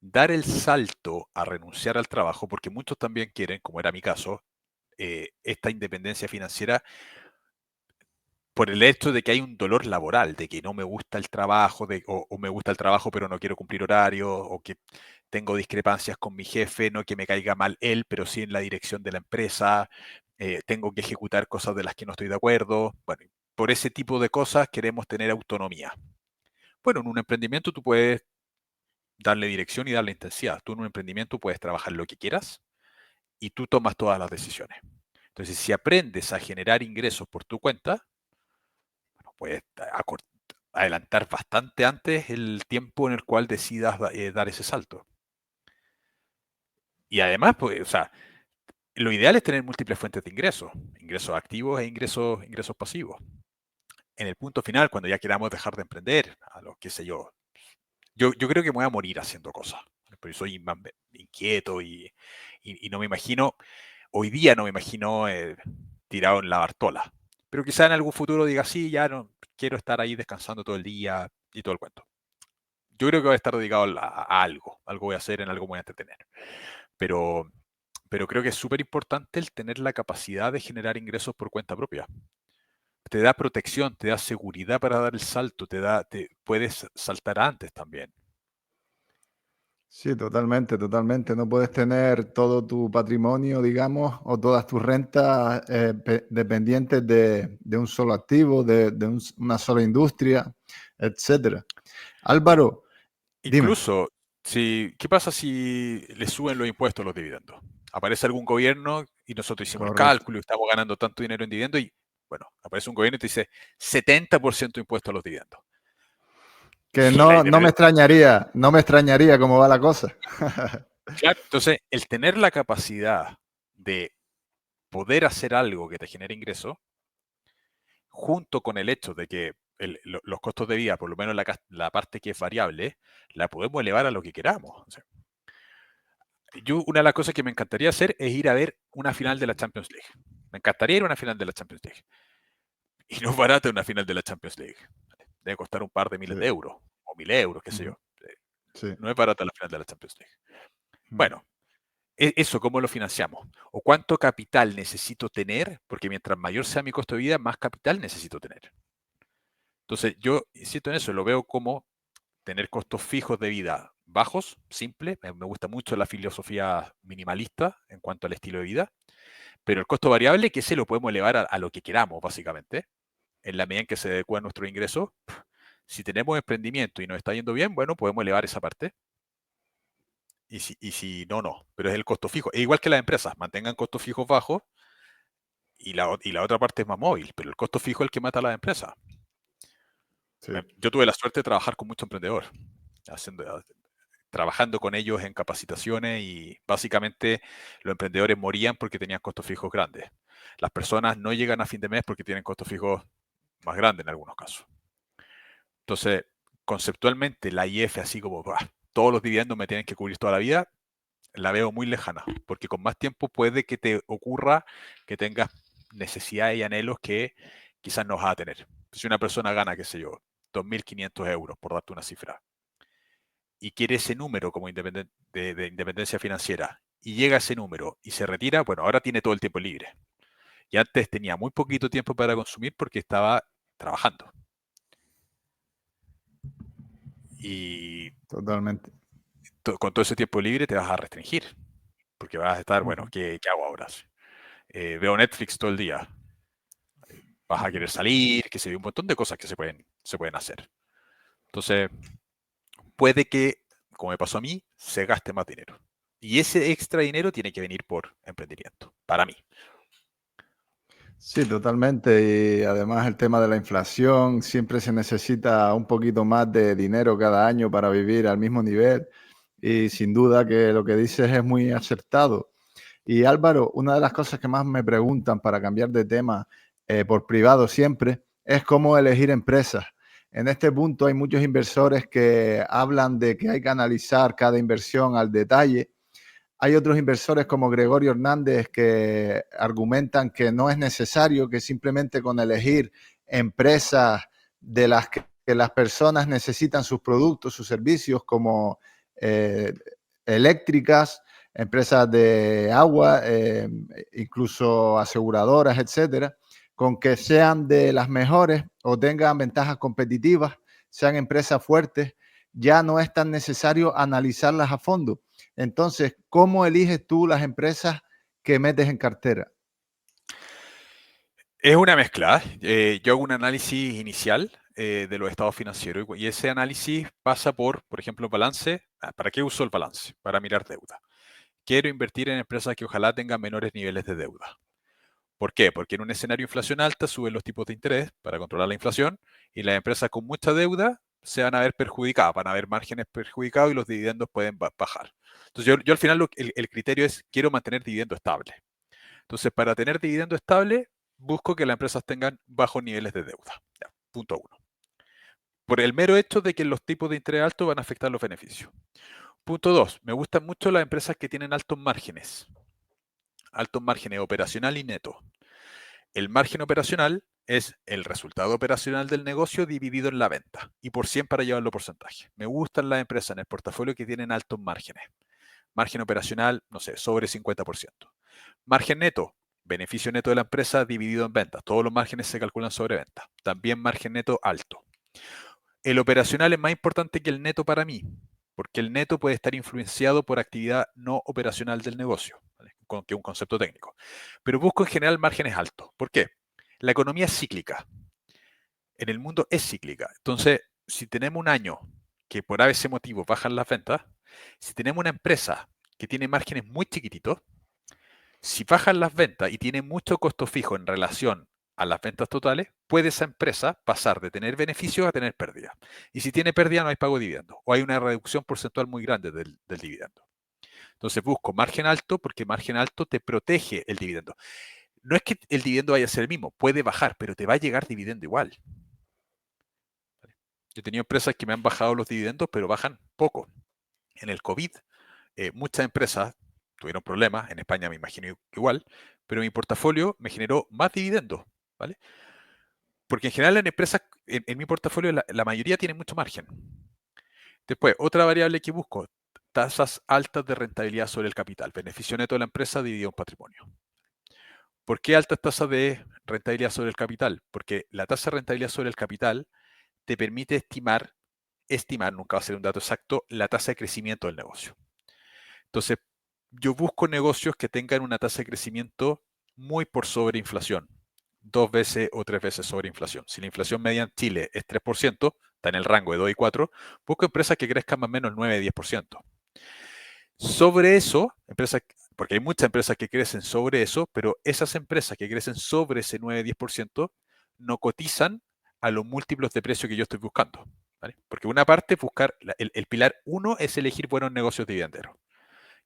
dar el salto a renunciar al trabajo, porque muchos también quieren, como era mi caso, esta independencia financiera por el hecho de que hay un dolor laboral, de que no me gusta el trabajo, o me gusta el trabajo pero no quiero cumplir horario, o que tengo discrepancias con mi jefe, no que me caiga mal él, pero sí en la dirección de la empresa, tengo que ejecutar cosas de las que no estoy de acuerdo. Bueno, por ese tipo de cosas queremos tener autonomía. Bueno, en un emprendimiento tú puedes darle dirección y darle intensidad. Tú en un emprendimiento puedes trabajar lo que quieras y tú tomas todas las decisiones. Entonces, si aprendes a generar ingresos por tu cuenta, bueno, puedes adelantar bastante antes el tiempo en el cual decidas dar ese salto. Y además, pues, o sea, lo ideal es tener múltiples fuentes de ingresos, ingresos activos e ingresos pasivos. En el punto final, cuando ya queramos dejar de emprender, a lo que sé yo creo que me voy a morir haciendo cosas, porque soy más inquieto y no me imagino, hoy día no me imagino tirado en la Bartola, pero quizá en algún futuro diga, sí, ya no quiero estar ahí descansando todo el día y todo el cuento. Yo creo que voy a estar dedicado a algo voy a hacer, en algo me voy a entretener. Pero, pero creo que es súper importante el tener la capacidad de generar ingresos por cuenta propia. Te da protección, te da seguridad para dar el salto, puedes saltar antes también. Sí, totalmente, totalmente. No puedes tener todo tu patrimonio, digamos, o todas tus rentas dependientes de un solo activo, de una sola industria, etcétera. I- Álvaro, dime. Incluso, ¿qué pasa si le suben los impuestos a los dividendos? Aparece algún gobierno y nosotros hicimos el Correcto. cálculo y estamos ganando tanto dinero en dividendos y, bueno, aparece un gobierno y te dice 70% impuesto a los dividendos. Que Y la no me independencia. extrañaría, no me extrañaría cómo va la cosa. Claro, entonces, el tener la capacidad de poder hacer algo que te genere ingreso, junto con el hecho de que los costos de vida, por lo menos la parte que es variable, la podemos elevar a lo que queramos. O sea, una de las cosas que me encantaría hacer es ir a ver una final de la Champions League. Me encantaría ir a una final de la Champions League. Y no es barata una final de la Champions League. Debe costar un par de miles Sí, de euros, o 1.000 euros, qué sé ujú, yo. sí, No es barata la final de la Champions League. ujú. Bueno, eso, ¿cómo lo financiamos? ¿O cuánto capital necesito tener? Porque mientras mayor sea mi costo de vida, más capital necesito tener. Entonces, yo insisto en eso, lo veo como tener costos fijos de vida bajos, simples. Me gusta mucho la filosofía minimalista en cuanto al estilo de vida, pero el costo variable que se lo podemos elevar a lo que queramos, básicamente, en la medida en que se adecua a nuestro ingreso. Si tenemos emprendimiento y nos está yendo bien, bueno, podemos elevar esa parte. Y si no, no. Pero es el costo fijo. E igual que las empresas, mantengan costos fijos bajos y la otra parte es más móvil, pero el costo fijo es el que mata a las empresas. Sí, Yo tuve la suerte de trabajar con muchos emprendedores, trabajando con ellos en capacitaciones y básicamente los emprendedores morían porque tenían costos fijos grandes. Las personas no llegan a fin de mes porque tienen costos fijos más grandes en algunos casos. Entonces, conceptualmente, la IF, así como todos los dividendos me tienen que cubrir toda la vida, la veo muy lejana, porque con más tiempo puede que te ocurra que tengas necesidades y anhelos que quizás no vas a tener. Si una persona gana, qué sé yo, 2.500 euros, por darte una cifra, y quiere ese número como de independencia financiera, y llega a ese número y se retira, bueno, ahora tiene todo el tiempo libre. Y antes tenía muy poquito tiempo para consumir porque estaba trabajando. Y totalmente. con todo ese tiempo libre te vas a restringir, porque vas a estar, bueno, Ujú. ¿qué hago ahora? Veo Netflix todo el día. Vas a querer salir, que se ve un montón de cosas que se pueden hacer. Entonces, puede que, como me pasó a mí, se gaste más dinero. Y ese extra dinero tiene que venir por emprendimiento, para mí. Sí, totalmente. Y además el tema de la inflación, siempre se necesita un poquito más de dinero cada año para vivir al mismo nivel. Y sin duda que lo que dices es muy acertado. Y Álvaro, una de las cosas que más me preguntan para cambiar de tema por privado siempre es cómo elegir empresas. En este punto hay muchos inversores que hablan de que hay que analizar cada inversión al detalle. Hay otros inversores como Gregorio Hernández que argumentan que no es necesario, que simplemente con elegir empresas de las que las personas necesitan sus productos, sus servicios, como eh, eléctricas, empresas de agua, incluso aseguradoras, etcétera, con que sean de las mejores o tengan ventajas competitivas, sean empresas fuertes, ya no es tan necesario analizarlas a fondo. Entonces, ¿cómo eliges tú las empresas que metes en cartera? Es una mezcla. Yo hago un análisis inicial de los estados financieros y ese análisis pasa por ejemplo, balance. ¿Para qué uso el balance? Para mirar deuda. Quiero invertir en empresas que ojalá tengan menores niveles de deuda. ¿Por qué? Porque en un escenario de inflación alta suben los tipos de interés para controlar la inflación y las empresas con mucha deuda se van a ver perjudicadas, van a haber márgenes perjudicados y los dividendos pueden bajar. Entonces yo al final el criterio es quiero mantener dividendo estable. Entonces para tener dividendo estable busco que las empresas tengan bajos niveles de deuda. Ya, punto uno. Por el mero hecho de que los tipos de interés altos van a afectar los beneficios. Punto dos, me gustan mucho las empresas que tienen altos márgenes operacional y neto. El margen operacional es el resultado operacional del negocio dividido en la venta y por 100 para llevarlo porcentaje. Me gustan las empresas en el portafolio que tienen altos márgenes. Margen operacional, no sé, sobre 50%. Margen neto, beneficio neto de la empresa dividido en ventas. Todos los márgenes se calculan sobre ventas. También margen neto alto. El operacional es más importante que el neto para mí, porque el neto puede estar influenciado por actividad no operacional del negocio, ¿vale? Que es un concepto técnico. Pero busco en general márgenes altos. ¿Por qué? La economía es cíclica. En el mundo es cíclica. Entonces, si tenemos un año que por ese motivo bajan las ventas, si tenemos una empresa que tiene márgenes muy chiquititos, si bajan las ventas y tiene mucho costo fijo en relación a las ventas totales, puede esa empresa pasar de tener beneficios a tener pérdida. Y si tiene pérdida, no hay pago de dividendo o hay una reducción porcentual muy grande del dividendo. Entonces busco margen alto porque margen alto te protege el dividendo. No es que el dividendo vaya a ser el mismo, puede bajar, pero te va a llegar dividendo igual. Yo he tenido empresas que me han bajado los dividendos, pero bajan poco. En el COVID, muchas empresas tuvieron problemas, en España me imagino igual, pero mi portafolio me generó más dividendos, ¿vale? Porque en general en empresas, en mi portafolio la mayoría tiene mucho margen. Después, otra variable que busco, tasas altas de rentabilidad sobre el capital, beneficio neto de la empresa dividido en patrimonio. ¿Por qué altas tasas de rentabilidad sobre el capital? Porque la tasa de rentabilidad sobre el capital te permite estimar, nunca va a ser un dato exacto, la tasa de crecimiento del negocio. Entonces, yo busco negocios que tengan una tasa de crecimiento muy por sobre inflación, 2 veces o 3 veces sobre inflación. Si la inflación media en Chile es 3%, está en el rango de 2 y 4, busco empresas que crezcan más o menos el 9-10%. Sobre eso, porque hay muchas empresas que crecen sobre eso, pero esas empresas que crecen sobre ese 9-10% no cotizan a los múltiplos de precio que yo estoy buscando. ¿Vale? Porque una parte, buscar, el pilar 1 es elegir buenos negocios dividenderos.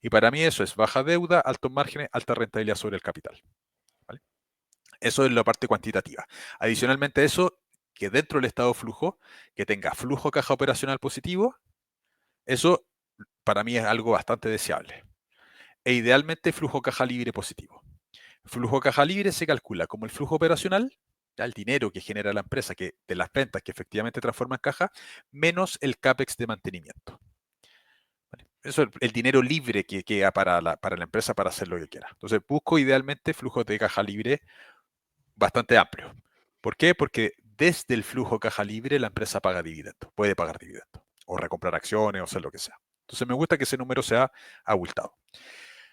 Y para mí eso es baja deuda, altos márgenes, alta rentabilidad sobre el capital. ¿Vale? Eso es la parte cuantitativa. Adicionalmente a eso, que dentro del estado de flujo, que tenga flujo caja operacional positivo, eso para mí es algo bastante deseable. E idealmente flujo caja libre positivo. Flujo caja libre se calcula como el flujo operacional, ya el dinero que genera la empresa de las ventas que efectivamente transforma en caja, menos el CAPEX de mantenimiento. ¿Vale? Eso es el dinero libre que queda para la empresa para hacer lo que quiera. Entonces busco idealmente flujos de caja libre bastante amplios. ¿Por qué? Porque desde el flujo caja libre la empresa paga dividendos, puede pagar dividendos, o recomprar acciones, o hacer lo que sea. Entonces me gusta que ese número sea abultado.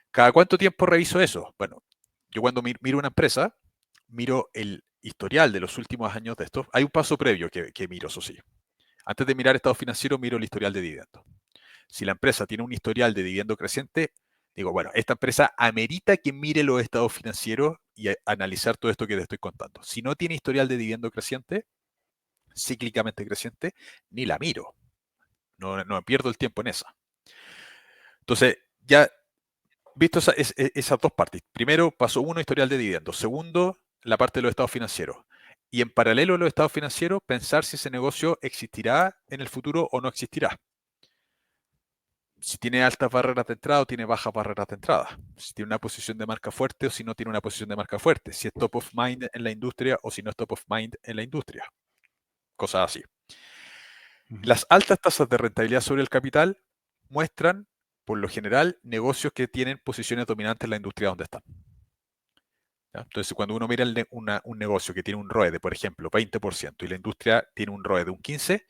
¿Cada cuánto tiempo reviso eso? Bueno, yo cuando miro una empresa, miro el historial de los últimos años de esto. Hay un paso previo que miro, eso sí. Antes de mirar estado financiero, miro el historial de dividendos. Si la empresa tiene un historial de dividendo creciente, digo, bueno, esta empresa amerita que mire los estados financieros y analizar todo esto que te estoy contando. Si no tiene historial de dividendo creciente, cíclicamente creciente, ni la miro. No pierdo el tiempo en esa. Entonces, ya visto esas dos partes. Primero, paso uno, historial de dividendos. Segundo, la parte de los estados financieros. Y en paralelo a los estados financieros, pensar si ese negocio existirá en el futuro o no existirá. Si tiene altas barreras de entrada o tiene bajas barreras de entrada. Si tiene una posición de marca fuerte o si no tiene una posición de marca fuerte. Si es top of mind en la industria o si no es top of mind en la industria. Cosas así. Las altas tasas de rentabilidad sobre el capital muestran, por lo general, negocios que tienen posiciones dominantes en la industria donde están. ¿Ya? Entonces, cuando uno mira un negocio que tiene un ROE de, por ejemplo, 20% y la industria tiene un ROE de un 15%,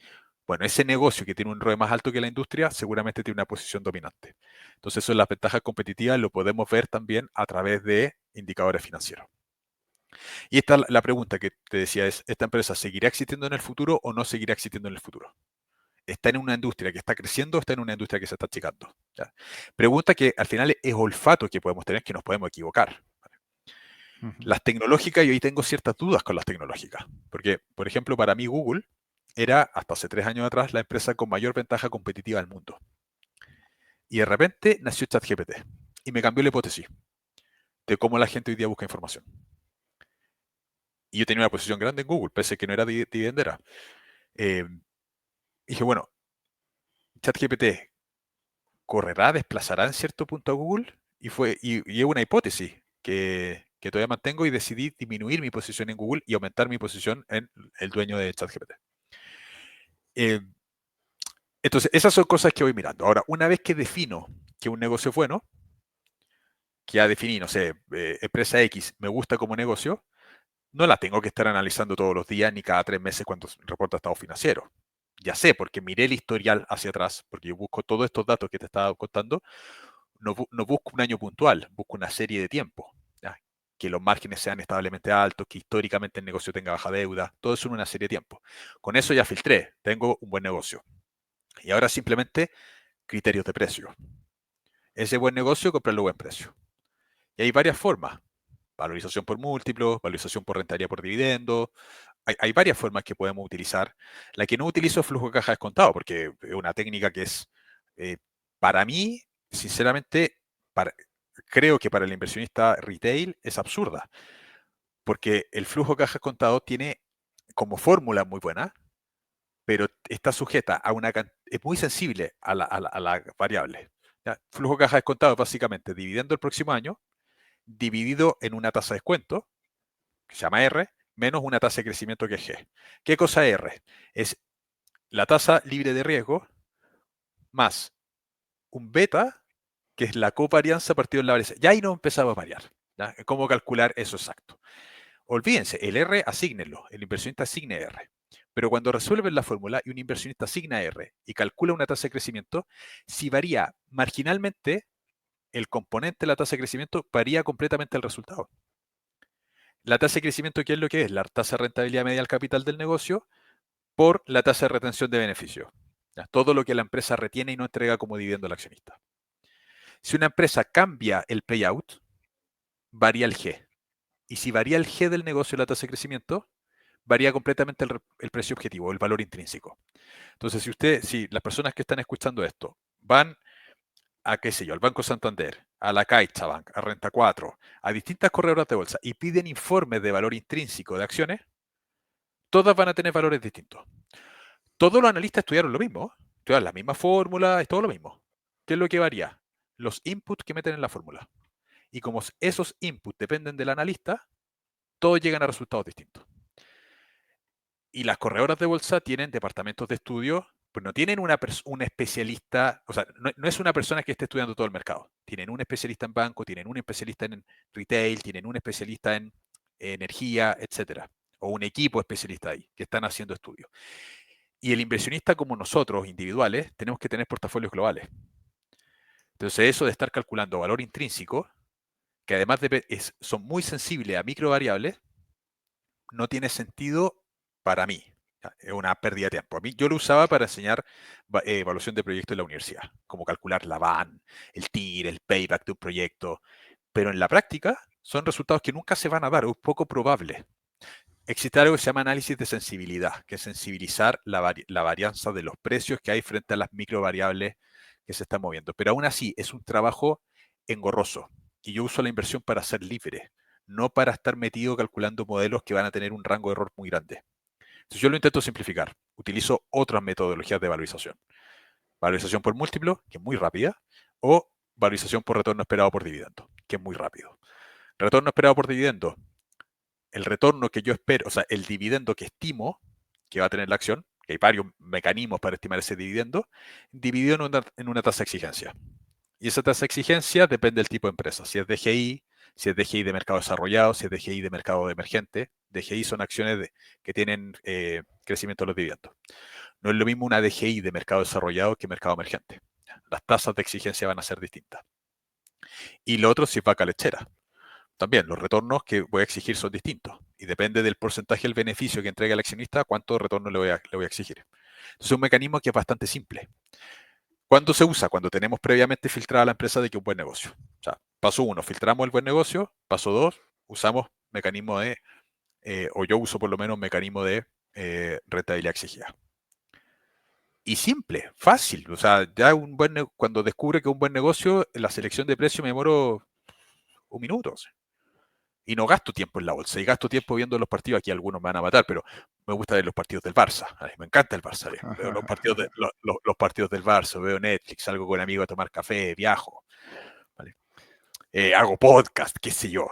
bueno, ese negocio que tiene un ROE más alto que la industria seguramente tiene una posición dominante. Entonces, eso, las ventajas competitivas lo podemos ver también a través de indicadores financieros. Y esta la pregunta que te decía es, ¿esta empresa seguirá existiendo en el futuro o no seguirá existiendo en el futuro? ¿Está en una industria que está creciendo o está en una industria que se está achicando? ¿Ya? Pregunta que al final es olfato que podemos tener, que nos podemos equivocar. Las tecnológicas, yo ahí tengo ciertas dudas con las tecnológicas. Porque, por ejemplo, para mí Google era, hasta hace 3 años atrás, la empresa con mayor ventaja competitiva del mundo. Y de repente nació ChatGPT. Y me cambió la hipótesis de cómo la gente hoy día busca información. Y yo tenía una posición grande en Google, pese a que no era dividendera. Dije, bueno, ChatGPT correrá, desplazará en cierto punto a Google. Y es una hipótesis que todavía mantengo y decidí disminuir mi posición en Google y aumentar mi posición en el dueño de ChatGPT. Entonces, esas son cosas que voy mirando. Ahora, una vez que defino que un negocio es bueno, que ya definí, no sé, empresa X me gusta como negocio, no la tengo que estar analizando todos los días ni cada 3 meses cuando reporta estado financiero. Ya sé, porque miré el historial hacia atrás, porque yo busco todos estos datos que te estaba contando, no busco un año puntual, busco una serie de tiempo. ¿Ya? Que los márgenes sean establemente altos, que históricamente el negocio tenga baja deuda, todo eso en una serie de tiempo. Con eso ya filtré, tengo un buen negocio. Y ahora simplemente criterios de precio. Ese buen negocio, comprarlo a buen precio. Y hay varias formas. Valorización por múltiplos, valorización por rentabilidad por dividendo. Hay varias formas que podemos utilizar. La que no utilizo es flujo de caja descontado, porque es una técnica que es, para mí, sinceramente, creo que para el inversionista retail es absurda, porque el flujo de caja descontado tiene como fórmula muy buena, pero está sujeta a es muy sensible a la variable. ¿Ya? Flujo de caja descontado es básicamente dividendo el próximo año, dividido en una tasa de descuento, que se llama R, menos una tasa de crecimiento que es G. ¿Qué cosa es R? Es la tasa libre de riesgo más un beta, que es la covarianza partido en la varianza. Ya ahí no empezaba a variar. ¿Ya? ¿Cómo calcular eso exacto? Olvídense, el R asígnenlo, el inversionista asigne R. Pero cuando resuelven la fórmula y un inversionista asigna R y calcula una tasa de crecimiento, si varía marginalmente el componente de la tasa de crecimiento, varía completamente el resultado. La tasa de crecimiento, ¿qué es lo que es? La tasa de rentabilidad media del capital del negocio por la tasa de retención de beneficios. Todo lo que la empresa retiene y no entrega como dividendo al accionista. Si una empresa cambia el payout, varía el G. Y si varía el G del negocio, la tasa de crecimiento, varía completamente el precio objetivo, el valor intrínseco. Entonces, si las personas que están escuchando esto van a, qué sé yo, al Banco Santander, a la CaixaBank, a Renta 4, a distintas corredoras de bolsa y piden informes de valor intrínseco de acciones, todas van a tener valores distintos. Todos los analistas estudiaron lo mismo, estudiaron la misma fórmula, es todo lo mismo. ¿Qué es lo que varía? Los inputs que meten en la fórmula. Y como esos inputs dependen del analista, todos llegan a resultados distintos. Y las corredoras de bolsa tienen departamentos de estudio, pues no tienen un especialista, o sea, no es una persona que esté estudiando todo el mercado. Tienen un especialista en banco, tienen un especialista en retail, tienen un especialista en energía, etcétera. O un equipo especialista ahí que están haciendo estudios. Y el inversionista como nosotros, individuales, tenemos que tener portafolios globales. Entonces, eso de estar calculando valor intrínseco, que además son muy sensibles a microvariables, no tiene sentido para mí. Es una pérdida de tiempo. A mí, yo lo usaba para enseñar evaluación de proyectos en la universidad, como calcular la VAN, el TIR, el payback de un proyecto. Pero en la práctica son resultados que nunca se van a dar, o es poco probable. Existe algo que se llama análisis de sensibilidad, que es sensibilizar la varianza de los precios que hay frente a las microvariables que se están moviendo. Pero aún así es un trabajo engorroso y yo uso la inversión para ser libre, no para estar metido calculando modelos que van a tener un rango de error muy grande. Entonces yo lo intento simplificar. Utilizo otras metodologías de valorización. Valorización por múltiplo, que es muy rápida, o valorización por retorno esperado por dividendo, que es muy rápido. Retorno esperado por dividendo, el retorno que yo espero, o sea, el dividendo que estimo que va a tener la acción, que hay varios mecanismos para estimar ese dividendo, dividido en una tasa de exigencia. Y esa tasa de exigencia depende del tipo de empresa. Si es DGI, si es DGI de mercado desarrollado, si es DGI de mercado emergente. DGI son acciones que tienen crecimiento de los dividendos. No es lo mismo una DGI de mercado desarrollado que mercado emergente. Las tasas de exigencia van a ser distintas. Y lo otro si es vaca lechera. También los retornos que voy a exigir son distintos y depende del porcentaje del beneficio que entrega el accionista, cuánto retorno le voy a exigir. Entonces es un mecanismo que es bastante simple. ¿Cuándo se usa? Cuando tenemos previamente filtrada la empresa de que es un buen negocio. O sea, paso 1, filtramos el buen negocio. Paso 2, usamos mecanismo de, o yo uso por lo menos mecanismo de rentabilidad exigida. Y simple, fácil. O sea, ya cuando descubre que es un buen negocio, la selección de precio me demoro un minuto. O sea, y no gasto tiempo en la bolsa, y gasto tiempo viendo los partidos. Aquí algunos me van a matar, pero me gusta ver los partidos del Barça. A mí me encanta el Barça. Veo los partidos del Barça, veo Netflix, salgo con amigos a tomar café, viajo. ¿Vale? Hago podcast, qué sé yo.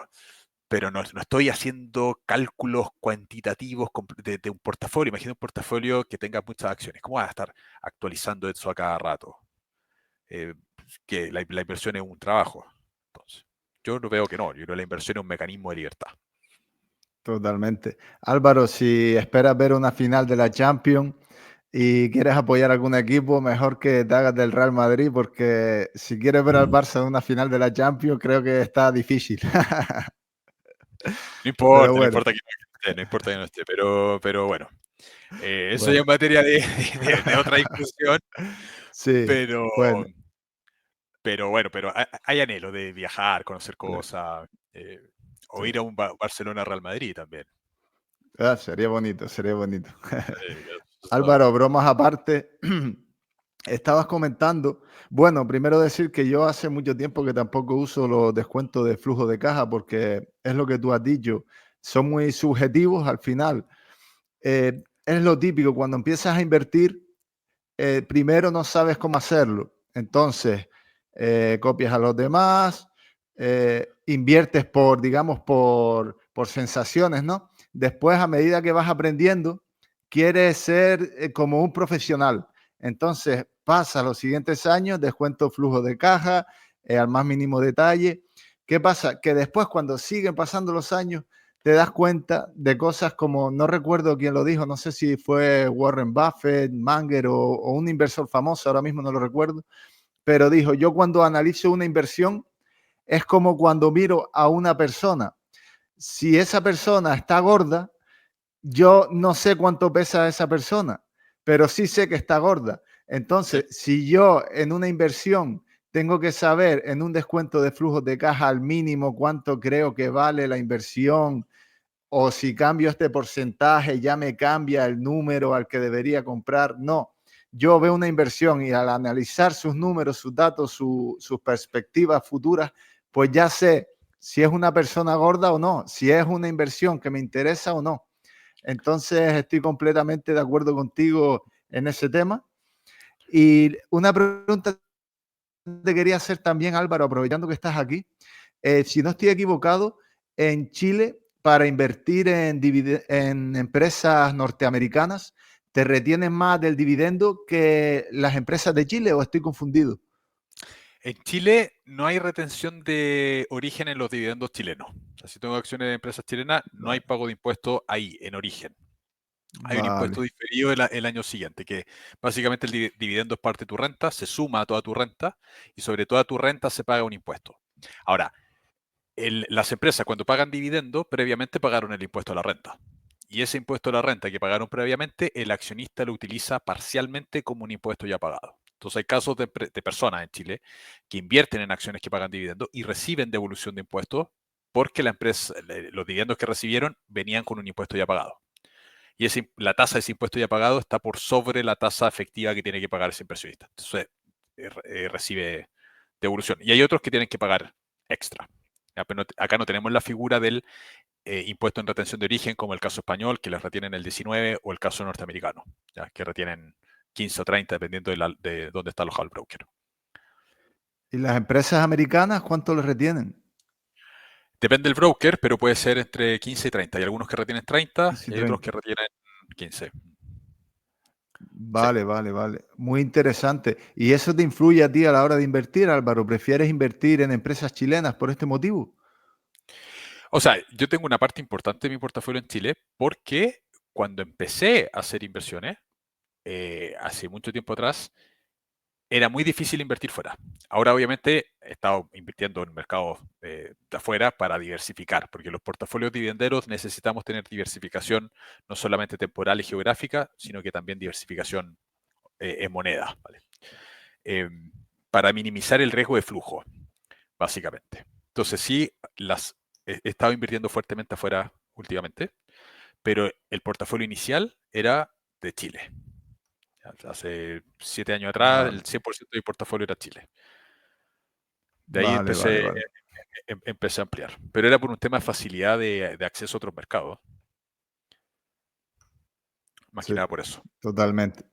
Pero no estoy haciendo cálculos cuantitativos de un portafolio. Imagina un portafolio que tenga muchas acciones. ¿Cómo vas a estar actualizando eso a cada rato? Que la inversión es un trabajo. Entonces, yo no veo que no. Yo creo que la inversión es un mecanismo de libertad. Totalmente. Álvaro, si esperas ver una final de la Champions y quieres apoyar a algún equipo, mejor que te hagas del Real Madrid, porque si quieres ver al Barça en una final de la Champions, creo que está difícil. No Pero importa, no bueno, importa que no esté, no importa que no esté, pero bueno, eso ya bueno. es materia de otra discusión, Sí, pero, bueno, pero bueno, pero hay anhelo de viajar, conocer sí, cosas, o sí. ir a un Barcelona-Real Madrid también. Ah, sería bonito, sería bonito. Eso Álvaro, bromas aparte, estabas comentando, bueno, primero decir que yo hace mucho tiempo que tampoco uso los descuentos de flujo de caja porque es lo que tú has dicho, son muy subjetivos al final. Es lo típico, cuando empiezas a invertir, primero no sabes cómo hacerlo. Entonces, copias a los demás, inviertes por, digamos, por sensaciones, ¿no? Después, a medida que vas aprendiendo, quieres ser como un profesional. Entonces, pasa los siguientes años, descuento flujo de caja, al más mínimo detalle. ¿Qué pasa? Que después, cuando siguen pasando los años, te das cuenta de cosas como, no recuerdo quién lo dijo, no sé si fue Warren Buffett, Munger o un inversor famoso, ahora mismo no lo recuerdo, pero dijo, yo cuando analizo una inversión es como cuando miro a una persona. Si esa persona está gorda, yo no sé cuánto pesa esa persona, pero sí sé que está gorda. Sí. Entonces, si yo en una inversión tengo que saber en un descuento de flujos de caja al mínimo cuánto creo que vale la inversión, o si cambio este porcentaje ya me cambia el número al que debería comprar. No, yo veo una inversión y al analizar sus números, sus datos, sus perspectivas futuras, pues ya sé si es una persona gorda o no, si es una inversión que me interesa o no. Entonces estoy completamente de acuerdo contigo en ese tema. Y una pregunta te quería hacer también, Álvaro, aprovechando que estás aquí. Si no estoy equivocado, en Chile, para invertir en empresas norteamericanas, ¿te retienen más del dividendo que las empresas de Chile o estoy confundido? En Chile no hay retención de origen en los dividendos chilenos. O sea, si tengo acciones de empresas chilenas, no hay Vale, pago de impuestos ahí, en origen. Hay un impuesto vale, diferido el año siguiente, que básicamente el dividendo es parte de tu renta, se suma a toda tu renta y sobre toda tu renta se paga un impuesto. Ahora, las empresas cuando pagan dividendo, previamente pagaron el impuesto a la renta. Y ese impuesto a la renta que pagaron previamente, el accionista lo utiliza parcialmente como un impuesto ya pagado. Entonces hay casos de personas en Chile que invierten en acciones que pagan dividendo y reciben devolución de impuestos porque la empresa, los dividendos que recibieron venían con un impuesto ya pagado. Y la tasa de ese impuesto ya pagado está por sobre la tasa efectiva que tiene que pagar ese inversionista. Entonces recibe devolución. Y hay otros que tienen que pagar extra. Ya, pero acá no tenemos la figura del impuesto en retención de origen, como el caso español, que les retienen el 19, o el caso norteamericano, ya, que retienen 15 o 30, dependiendo de dónde está alojado el broker. ¿y las empresas americanas cuánto les retienen? Depende del broker, pero puede ser entre 15 y 30. Hay algunos que retienen 30 15 y y hay otros 30. que retienen 15. Sí. Vale, vale, vale. Muy interesante. ¿Y eso te influye a ti a la hora de invertir, Álvaro? ¿Prefieres invertir en empresas chilenas por este motivo? O sea, yo tengo una parte importante de mi portafolio en Chile porque cuando empecé a hacer inversiones, hace mucho tiempo atrás, era muy difícil invertir fuera. Ahora, obviamente, he estado invirtiendo en mercados de afuera para diversificar, porque los portafolios dividenderos necesitamos tener diversificación no solamente temporal y geográfica, sino que también diversificación en moneda, ¿vale? Eh, para minimizar el riesgo de flujo, básicamente. Entonces, sí, he estado invirtiendo fuertemente afuera últimamente, pero el portafolio inicial era de Chile. Hace 7 años atrás, el Vale, 100% de mi portafolio era Chile. De ahí vale, vale, empecé, vale. empecé a ampliar. Pero era por un tema de facilidad de acceso a otros mercados. Más que Sí, nada por eso. totalmente.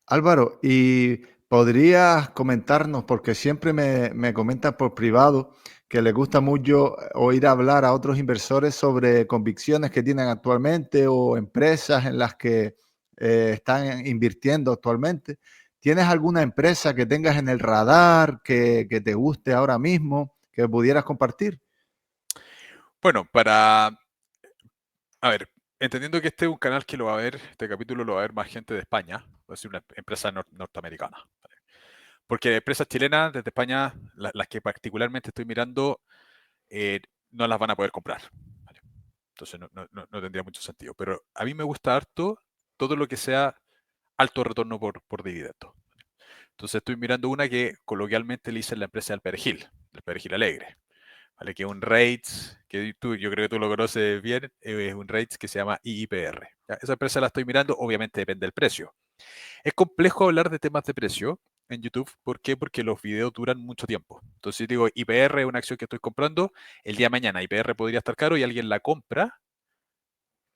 Álvaro, ¿y podrías comentarnos, porque siempre me comentas por privado que le gusta mucho oír hablar a otros inversores sobre convicciones que tienen actualmente o empresas en las que están invirtiendo actualmente? ¿Tienes alguna empresa que tengas en el radar que te guste ahora mismo, que pudieras compartir? Bueno, a ver, entendiendo que este es un canal que lo va a ver, este capítulo lo va a ver más gente de España, va a ser una empresa norteamericana. ¿Vale? Porque empresas chilenas desde España, las que particularmente estoy mirando, eh, no las van a poder comprar. ¿Vale? Entonces no tendría mucho sentido. Pero a mí me gusta harto todo lo que sea alto retorno por dividendo. Entonces estoy mirando una que coloquialmente le dicen la empresa del perejil alegre, ¿vale? Que es un REITs, yo creo que tú lo conoces bien, es un REITs que se llama IIPR. ¿Ya? Esa empresa la estoy mirando, obviamente depende del precio. Es complejo hablar de temas de precio en YouTube, ¿por qué? Porque los videos duran mucho tiempo. Entonces, si digo IPR es una acción que estoy comprando, el día de mañana IPR podría estar caro y alguien la compra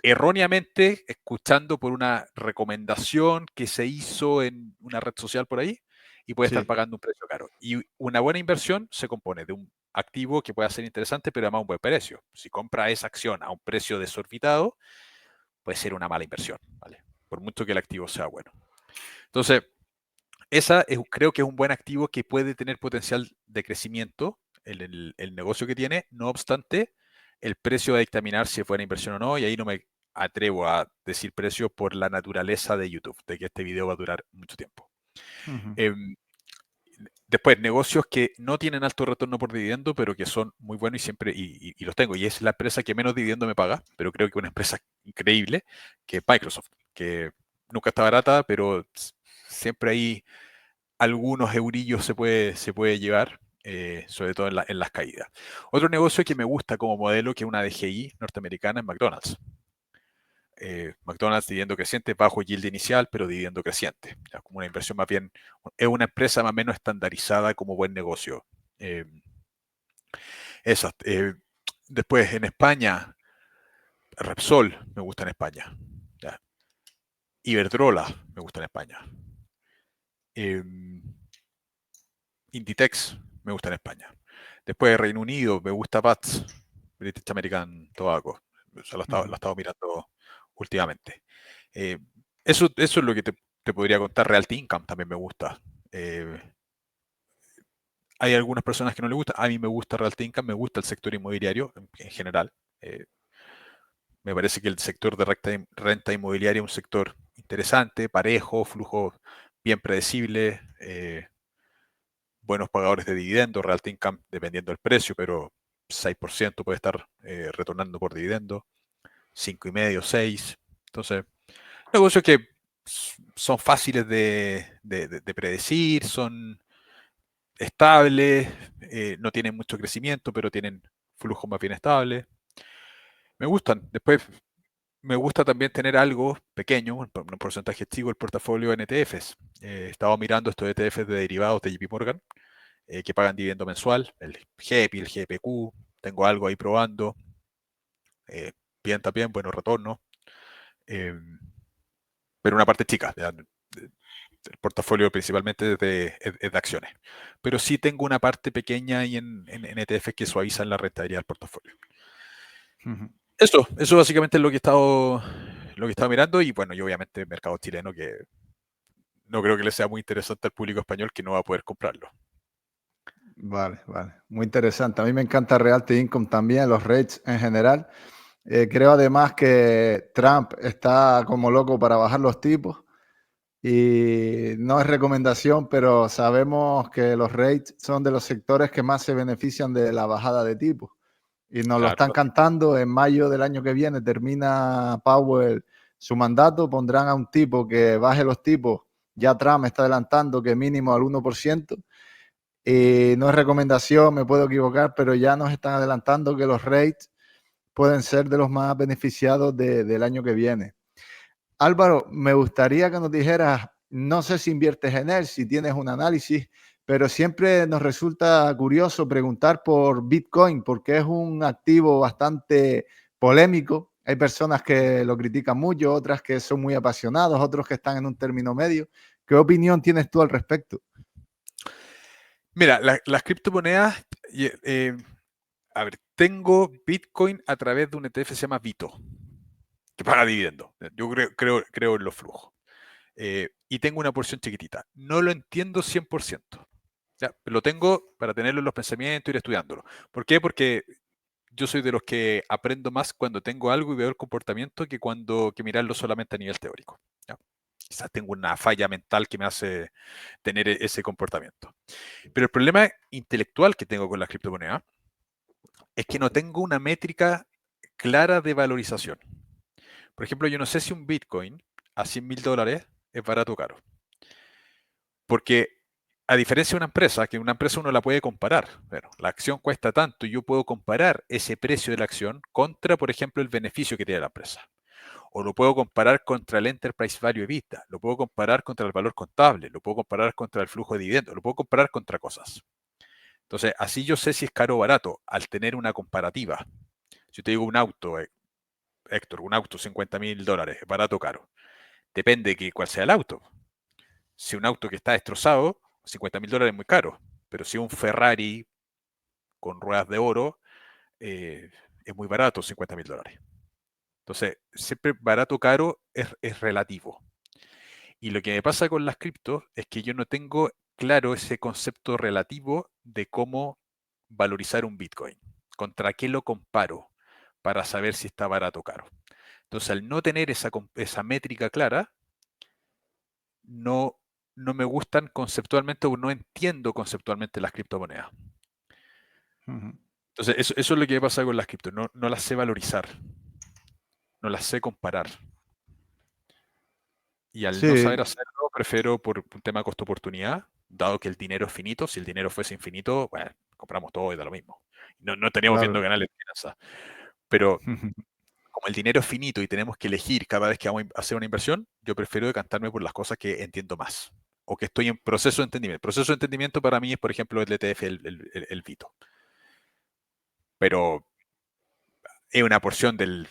erróneamente escuchando por una recomendación que se hizo en una red social por ahí y puede estar Sí, pagando un precio caro. Y una buena inversión se compone de un activo que pueda ser interesante, pero además un buen precio. Si compra esa acción a un precio desorbitado, puede ser una mala inversión, ¿vale? Por mucho que el activo sea bueno. Entonces, creo que es un buen activo que puede tener potencial de crecimiento en el negocio que tiene. No obstante, el precio va a dictaminar si es buena inversión o no, y ahí no me atrevo a decir precio por la naturaleza de YouTube, de que este video va a durar mucho tiempo. Ujú, Em, Después, negocios que no tienen alto retorno por dividendo, pero que son muy buenos y siempre, y los tengo. Y es la empresa que menos dividendo me paga, pero creo que es una empresa increíble, que es Microsoft, que nunca está barata, pero siempre hay algunos eurillos se puede llevar, sobre todo en las caídas. Otro negocio que me gusta como modelo, que es una DGI norteamericana, es McDonald's. McDonald's dividendo creciente, bajo yield inicial, pero dividendo creciente. Ya, como una inversión más bien, es una empresa más o menos estandarizada como buen negocio. Eh, esas. Después, en España, Repsol me gusta en España. Ya. Iberdrola me gusta en España. Eh, Inditex me gusta en España. Después, Reino Unido, me gusta Pats, British American Tobacco. O sea, lo he ujú. estado mirando últimamente. Eh, eso es lo que te podría contar. Realty Income también me gusta. Eh, Hay algunas personas que no les gusta. A mí me gusta Realty Income, me gusta el sector inmobiliario en general. Eh, Me parece que el sector de renta inmobiliaria es un sector interesante, parejo, flujo bien predecible, buenos pagadores de dividendos. Realty Income, dependiendo del precio, pero 6% puede estar retornando por dividendo, 5,5, 6. Entonces, negocios que son fáciles de predecir, son estables, no tienen mucho crecimiento, pero tienen flujo más bien estable. Me gustan. Después, me gusta también tener algo pequeño, un porcentaje chico, el portafolio en ETFs. He estado mirando estos ETFs de derivados de JP Morgan, que pagan dividendo mensual, el GEPI, el GPQ. Tengo algo ahí probando. eh, Bien también, buenos retornos. eh, pero una parte chica. Ya, el portafolio principalmente es de acciones. Pero sí tengo una parte pequeña ahí en ETF que suavizan la rentabilidad del portafolio. Ujú. Eso básicamente es lo que he estado mirando, y bueno, y obviamente el mercado chileno, que no creo que le sea muy interesante al público español, que no va a poder comprarlo. Vale, vale. Muy interesante. A mí me encanta Realty Income también, los REITs en general. Creo además que Trump está como loco para bajar los tipos y no es recomendación, pero sabemos que los REITs son de los sectores que más se benefician de la bajada de tipos y nos lo Claro, están cantando. En mayo del año que viene termina Powell su mandato, pondrán a un tipo que baje los tipos. Ya Trump está adelantando que mínimo al 1%. Y no es recomendación, me puedo equivocar, pero ya nos están adelantando que los rates pueden ser de los más beneficiados del año que viene. Álvaro, me gustaría que nos dijeras, no sé si inviertes en él, si tienes un análisis, pero siempre nos resulta curioso preguntar por Bitcoin, porque es un activo bastante polémico. Hay personas que lo critican mucho, otras que son muy apasionados, otros que están en un término medio. ¿Qué opinión tienes tú al respecto? mira, las criptomonedas, a ver, tengo Bitcoin a través de un ETF que se llama Bito, que paga dividendo. Yo creo en los flujos. Y tengo una porción chiquitita. No lo entiendo 100%. Ya, lo tengo para tenerlo en los pensamientos, ir estudiándolo. ¿Por qué? Porque yo soy de los que aprendo más cuando tengo algo y veo el comportamiento que mirarlo solamente a nivel teórico. ¿Ya? Quizás tengo una falla mental que me hace tener ese comportamiento. Pero el problema intelectual que tengo con las criptomonedas es que no tengo una métrica clara de valorización. Por ejemplo, yo no sé si un Bitcoin a $100,000 es barato o caro. Porque a diferencia de una empresa uno la puede comparar. Bueno, la acción cuesta tanto y yo puedo comparar ese precio de la acción contra, por ejemplo, el beneficio que tiene la empresa. O lo puedo comparar contra el Enterprise Value EBITDA, lo puedo comparar contra el valor contable, lo puedo comparar contra el flujo de dividendos, lo puedo comparar contra cosas. Entonces, así yo sé si es caro o barato al tener una comparativa. Si te digo un auto, Héctor, un auto $50,000, barato o caro. Depende de cuál sea el auto. Si un auto que está destrozado, $50,000 es muy caro. Pero si un Ferrari con ruedas de oro, es muy barato, $50,000. Entonces, siempre barato o caro es relativo. Y lo que me pasa con las criptos es que yo no tengo claro ese concepto relativo de cómo valorizar un Bitcoin. ¿Contra qué lo comparo? para saber si está barato o caro. Entonces, al no tener esa métrica clara, no, no me gustan conceptualmente o no entiendo conceptualmente las criptomonedas. Ujú. Entonces, eso es lo que pasa con las criptos. No, no las sé valorizar, no las sé comparar. Y al no saber Sí, hacerlo, prefiero por un tema de costo-oportunidad, dado que el dinero es finito. Si el dinero fuese infinito, bueno, compramos todo y da lo mismo. No, no estaríamos viendo claro. canales de finanzas. Pero como el dinero es finito y tenemos que elegir cada vez que vamos a hacer una inversión, yo prefiero decantarme por las cosas que entiendo más o que estoy en proceso de entendimiento. El proceso de entendimiento para mí es, por ejemplo, el ETF, el Vito. Pero es una porción del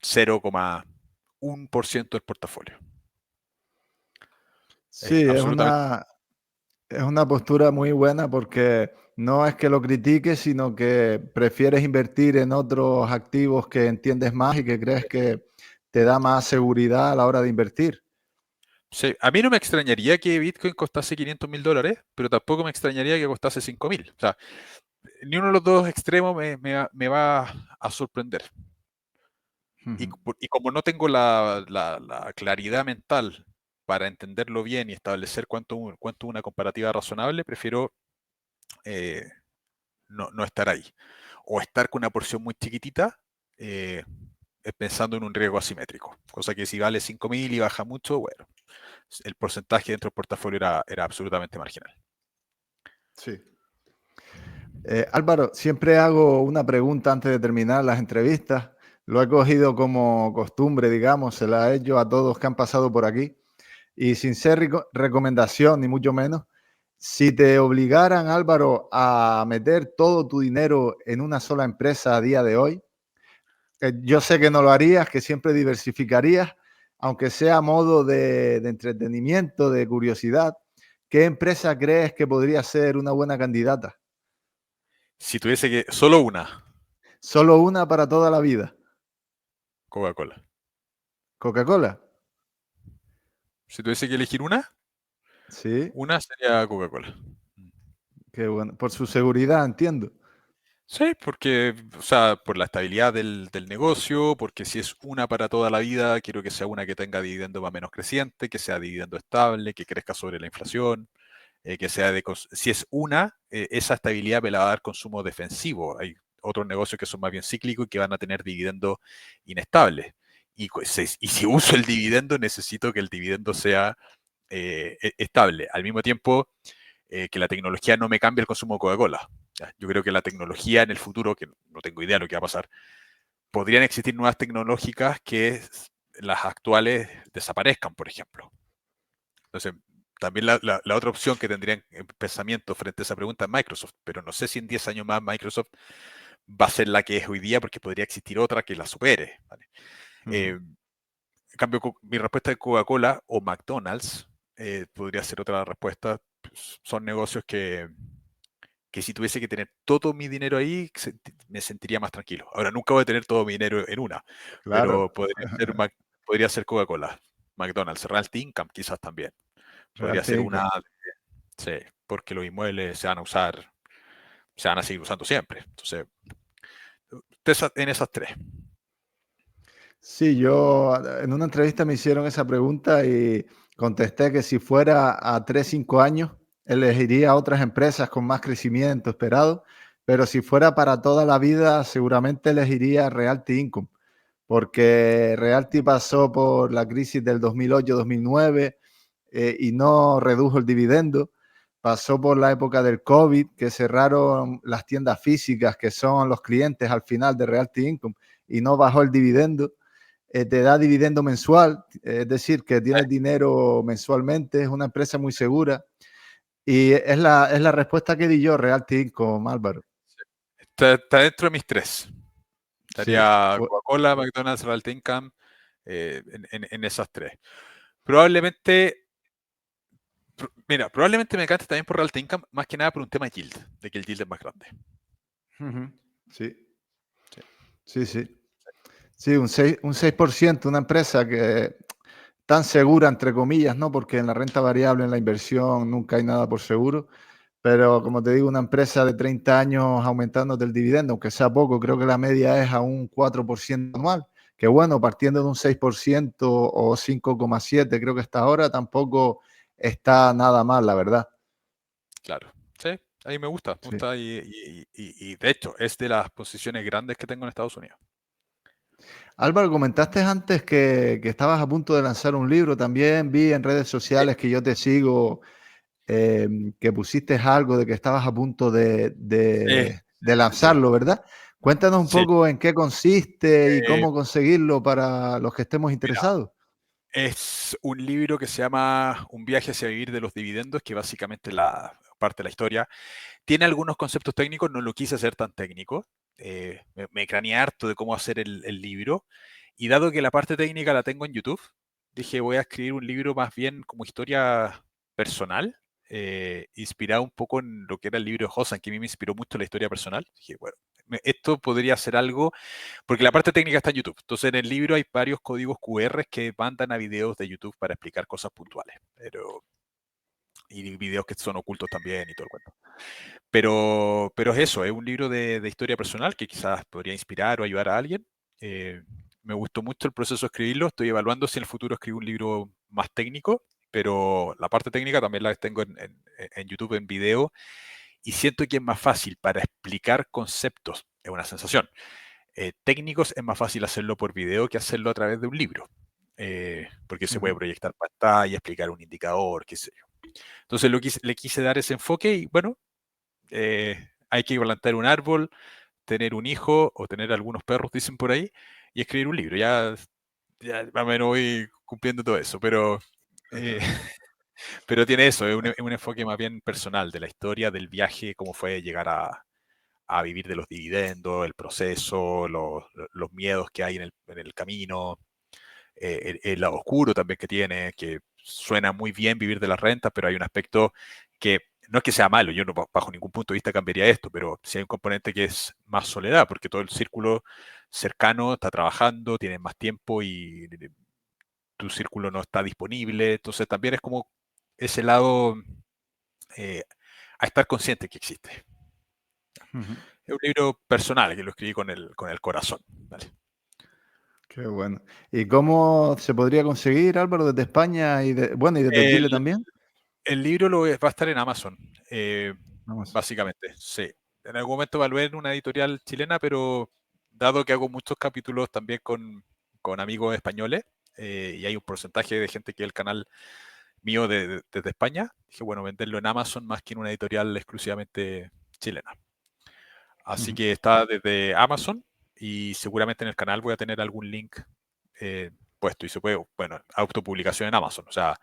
0,1% del portafolio. Sí, Absolutamente. es una postura muy buena porque no es que lo critiques, sino que prefieres invertir en otros activos que entiendes más y que crees que te da más seguridad a la hora de invertir. Sí, a mí no me extrañaría que Bitcoin costase $500.000, pero tampoco me extrañaría que costase 5.000. O sea, ni uno de los dos extremos me va a sorprender. Ujú. Y como no tengo la claridad mental para entenderlo bien y establecer cuánto una comparativa razonable, prefiero eh, no estar ahí. O estar con una porción muy chiquitita, eh, pensando en un riesgo asimétrico. Cosa que si vale 5.000 y baja mucho, bueno, el porcentaje dentro del portafolio era absolutamente marginal. Sí. Álvaro, siempre hago una pregunta antes de terminar las entrevistas. Lo he cogido como costumbre, digamos, se la he hecho a todos que han pasado por aquí. Y sin ser recomendación, ni mucho menos, si te obligaran, Álvaro, a meter todo tu dinero en una sola empresa a día de hoy, yo sé que no lo harías, que siempre diversificarías, aunque sea a modo de entretenimiento, de curiosidad. ¿Qué empresa crees que podría ser una buena candidata? Si tuviese que, solo una, Solo una para toda la vida. Coca-Cola. Coca-Cola. Si tuviese que elegir Sí, una sería Coca-Cola. qué bueno. Por su seguridad, entiendo. Sí, porque, o sea, por la estabilidad del negocio, porque si es una para toda la vida, quiero que sea una que tenga dividendo más o menos creciente, que sea dividendo estable, que crezca sobre la inflación, que sea si es una, esa estabilidad me la va a dar consumo defensivo. Hay otros negocios que son más bien cíclicos y que van a tener dividendo inestable. Y si uso el dividendo, necesito que el dividendo sea estable. Al mismo tiempo, que la tecnología no me cambie el consumo de Coca-Cola. Yo creo que la tecnología en el futuro, que no tengo idea de lo que va a pasar, podrían existir nuevas tecnológicas que las actuales desaparezcan, por ejemplo. Entonces, también la otra opción que tendrían en pensamiento frente a esa pregunta es Microsoft, pero no sé si en 10 años más Microsoft va a ser la que es hoy día porque podría existir otra que la supere. ¿Vale? Ujú. En cambio, mi respuesta de Coca-Cola o McDonald's podría ser otra respuesta. Pues, son negocios que si tuviese que tener todo mi dinero ahí, me sentiría más tranquilo. Ahora, nunca voy a tener todo mi dinero en una, Claro, pero podría ser Coca-Cola, McDonald's, Realty Income quizás también. Podría Realty ser una, Income. sí, porque los inmuebles se van a usar, se van a seguir usando siempre. Entonces, en esas tres. Sí, yo en una entrevista me hicieron esa pregunta y contesté que si fuera a 3, 5 años, elegiría otras empresas con más crecimiento esperado, pero si fuera para toda la vida, seguramente elegiría Realty Income, porque Realty pasó por la crisis del 2008-2009 y no redujo el dividendo. Pasó por la época del COVID, que cerraron las tiendas físicas, que son los clientes al final de Realty Income, y no bajó el dividendo. Te da dividendo mensual, es decir, que tienes dinero mensualmente, es una empresa muy segura. Y es la respuesta que di yo, Realty Income, Álvaro. Está dentro de mis tres. Sí, Estaría pues, Coca-Cola, McDonald's, Realty Income, en esas tres. Probablemente, mira, probablemente me encante también por Realty Income, más que nada por un tema de yield, de que el yield es más grande. ujú, sí, Sí. sí, sí. Sí, un 6%, una empresa que tan segura, entre comillas, ¿no? Porque en la renta variable, en la inversión, nunca hay nada por seguro, pero como te digo, una empresa de 30 años aumentando el dividendo, aunque sea poco, creo que la media es a un 4% anual, que bueno, partiendo de un 6% o 5,7 creo que está ahora, tampoco está nada mal, la verdad. Claro, sí, ahí me Sí. gusta y de hecho es de las posiciones grandes que tengo en Estados Unidos. Álvaro, comentaste antes que estabas a punto de lanzar un libro. También vi en redes Sí, sociales que yo te sigo, que pusiste algo de que estabas a punto sí, de sí, sí, lanzarlo, ¿verdad? Cuéntanos un sí. poco en qué consiste y Eh, cómo conseguirlo para los que estemos Mira, interesados. es un libro que se llama Un viaje hacia vivir de los dividendos, que básicamente la parte de la historia. Tiene algunos conceptos técnicos, no lo quise hacer tan técnico. Me craneé harto de cómo hacer el libro. Y dado que la parte técnica la tengo en YouTube, dije voy a escribir un libro más bien como historia personal, inspirado un poco en lo que era el libro de Hosan, que a mí me inspiró mucho la historia personal. Dije, bueno, esto podría ser algo, porque la parte técnica está en YouTube. Entonces en el libro hay varios códigos QR que mandan a videos de YouTube para explicar cosas puntuales. Y videos que son ocultos también y todo el cuento. Pero es eso, es un libro de historia personal que quizás podría inspirar o ayudar a alguien. Eh, Me gustó mucho el proceso de escribirlo. Estoy evaluando si en el futuro escribo un libro más técnico, pero la parte técnica también la tengo en YouTube en video y siento que es más fácil para explicar conceptos. Es una sensación. Técnicos es más fácil hacerlo por video que hacerlo a través de un libro. Porque se puede Ujú, proyectar pantalla, explicar un indicador, qué sé yo. Entonces le quise dar ese enfoque y bueno, hay que plantar un árbol, tener un hijo o tener algunos perros, dicen por ahí, y escribir un libro. Ya más o menos voy cumpliendo todo eso, eh, ajá, pero tiene eso, es un enfoque más bien personal de la historia, del viaje, cómo fue llegar a vivir de los dividendos, el proceso, los miedos que hay en el camino, el lado oscuro también que tiene, que suena muy bien vivir de las rentas, pero hay un aspecto que no es que sea malo, yo no bajo ningún punto de vista cambiaría esto, pero sí hay un componente que es más soledad, porque todo el círculo cercano está trabajando, tiene más tiempo y tu círculo no está disponible, entonces también es como ese lado eh, a estar consciente que existe. ujú. Es un libro personal que lo escribí con el corazón. ¿Vale? Qué bueno. ¿Y cómo se podría conseguir, Álvaro, desde España bueno, y desde Chile El, también? El libro va a estar en Amazon, Vamos. básicamente, sí. En algún momento evalué en una editorial chilena, pero dado que hago muchos capítulos también con amigos españoles, y hay un porcentaje de gente que ve el canal mío desde España, dije, bueno, venderlo en Amazon más que en una editorial exclusivamente chilena. Así Ujú, que está desde Amazon y seguramente en el canal voy a tener algún link puesto y se puede, bueno, autopublicación en Amazon, o sea,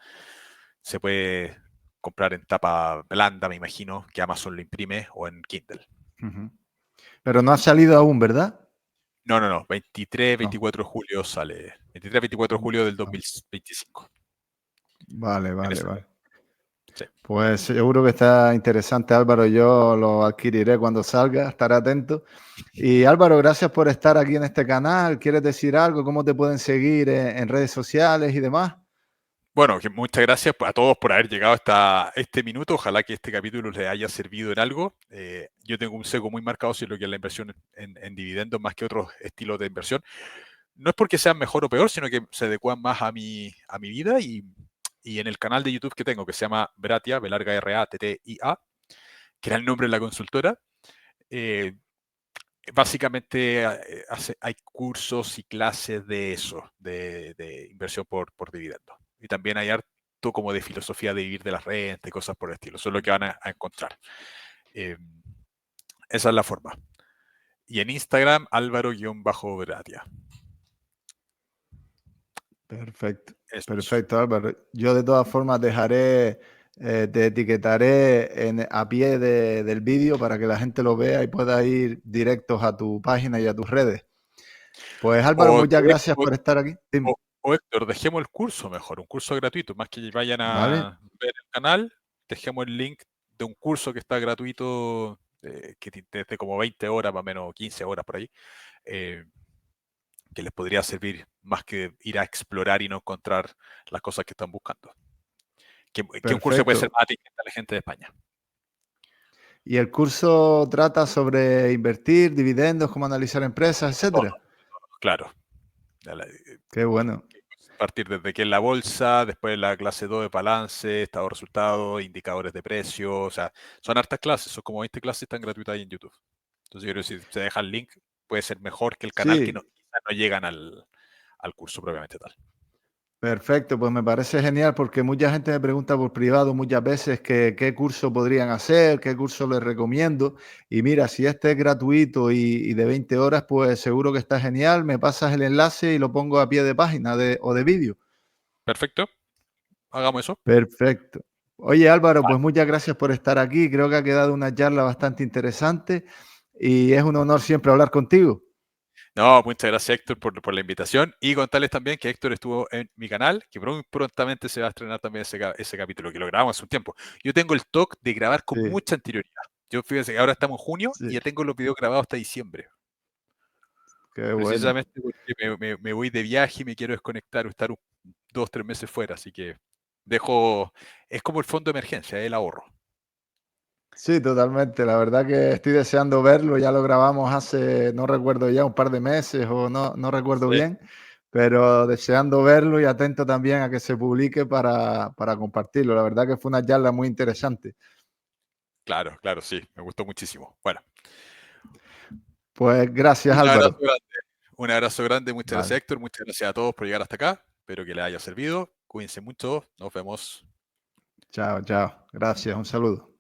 se puede comprar en tapa blanda, me imagino, que Amazon lo imprime o en Kindle. ujú. Pero no ha salido aún, ¿verdad? No, no, no, 23, No. 24 de julio sale. 23, 24 de julio del Ah, 2025. vale, En vale, ese vale. sí. Pues seguro que está interesante, Álvaro. Yo lo adquiriré cuando salga, estaré atento. Y Álvaro, gracias por estar aquí en este canal. ¿Quieres decir algo? ¿Cómo te pueden seguir en redes sociales y demás? Bueno, que muchas gracias a todos por haber llegado hasta este minuto. Ojalá que este capítulo les haya servido en algo. Yo tengo un sesgo muy marcado sobre lo que es la inversión en dividendos más que otros estilos de inversión. No es porque sean mejor o peor, sino que se adecuan más a mi vida y en el canal de YouTube que tengo, que se llama Bratia, B larga RATTIA, que era el nombre de la consultora, eh, básicamente hay cursos y clases de eso, de inversión por dividendos. Y también hay harto como de filosofía de vivir de las rentas y cosas por el estilo. Eso es lo que van a encontrar. Eh, Esa es la forma. Y en Instagram, Álvaro-Gratia. Perfecto, Eso es. perfecto, Álvaro. Yo de todas formas dejaré, te etiquetaré a pie del vídeo para que la gente lo vea y pueda ir directos a tu página y a tus redes. Pues Álvaro, O, muchas gracias por estar aquí. Dime. o Héctor, dejemos el curso mejor, un curso gratuito, más que vayan ¿Vale? a ver el canal, dejemos el link de un curso que está gratuito, desde como 20 horas, más o menos 15 horas por ahí, eh, que les podría servir más que ir a explorar y no encontrar las cosas que están buscando. Que un curso puede ser Perfecto. más atingente a la gente de España. Y el curso trata sobre invertir, dividendos, cómo analizar empresas, Todo, etcétera. claro. Qué bueno. Partir desde que es la bolsa, después la clase 2 de balance, estado de resultados, indicadores de precio, o sea, son hartas clases, son como 20 clases, están gratuitas ahí en YouTube. Entonces yo creo que si se deja el link, puede ser mejor que el canal que Sí, no, quizás no llegan al curso propiamente tal. perfecto, pues me parece genial porque mucha gente me pregunta por privado muchas veces que qué curso podrían hacer, qué curso les recomiendo. Y mira, si este es gratuito y de 20 horas, pues seguro que está genial. Me pasas el enlace y lo pongo a pie de página o de vídeo. Perfecto, hagamos eso. Perfecto. Oye Álvaro, pues muchas gracias por estar aquí. Creo que ha quedado una charla bastante interesante y es un honor siempre hablar contigo. No, muchas gracias Héctor por la invitación y contarles también que Héctor estuvo en mi canal, que prontamente se va a estrenar también ese capítulo, que lo grabamos hace un tiempo. Yo tengo el toque de grabar con Sí, mucha anterioridad. Yo fíjense que ahora estamos en junio y sí, ya tengo los videos grabados hasta diciembre. qué bueno. Precisamente porque me voy de viaje y me quiero desconectar o estar 2 o 3 meses fuera, así que dejo, es como el fondo de emergencia, el ahorro. Sí, totalmente. La verdad que estoy deseando verlo. Ya lo grabamos hace, no recuerdo ya, un par de meses o no recuerdo Sí, bien, pero deseando verlo y atento también a que se publique para compartirlo. La verdad que fue una charla muy interesante. claro, claro, sí, me gustó muchísimo. Bueno, Pues gracias, un abrazo Álvaro. grande, un abrazo grande, muchas gracias Vale. Héctor, muchas gracias a todos por llegar hasta acá, espero que les haya servido, cuídense mucho, nos vemos. Chao, chao. Gracias. Un saludo.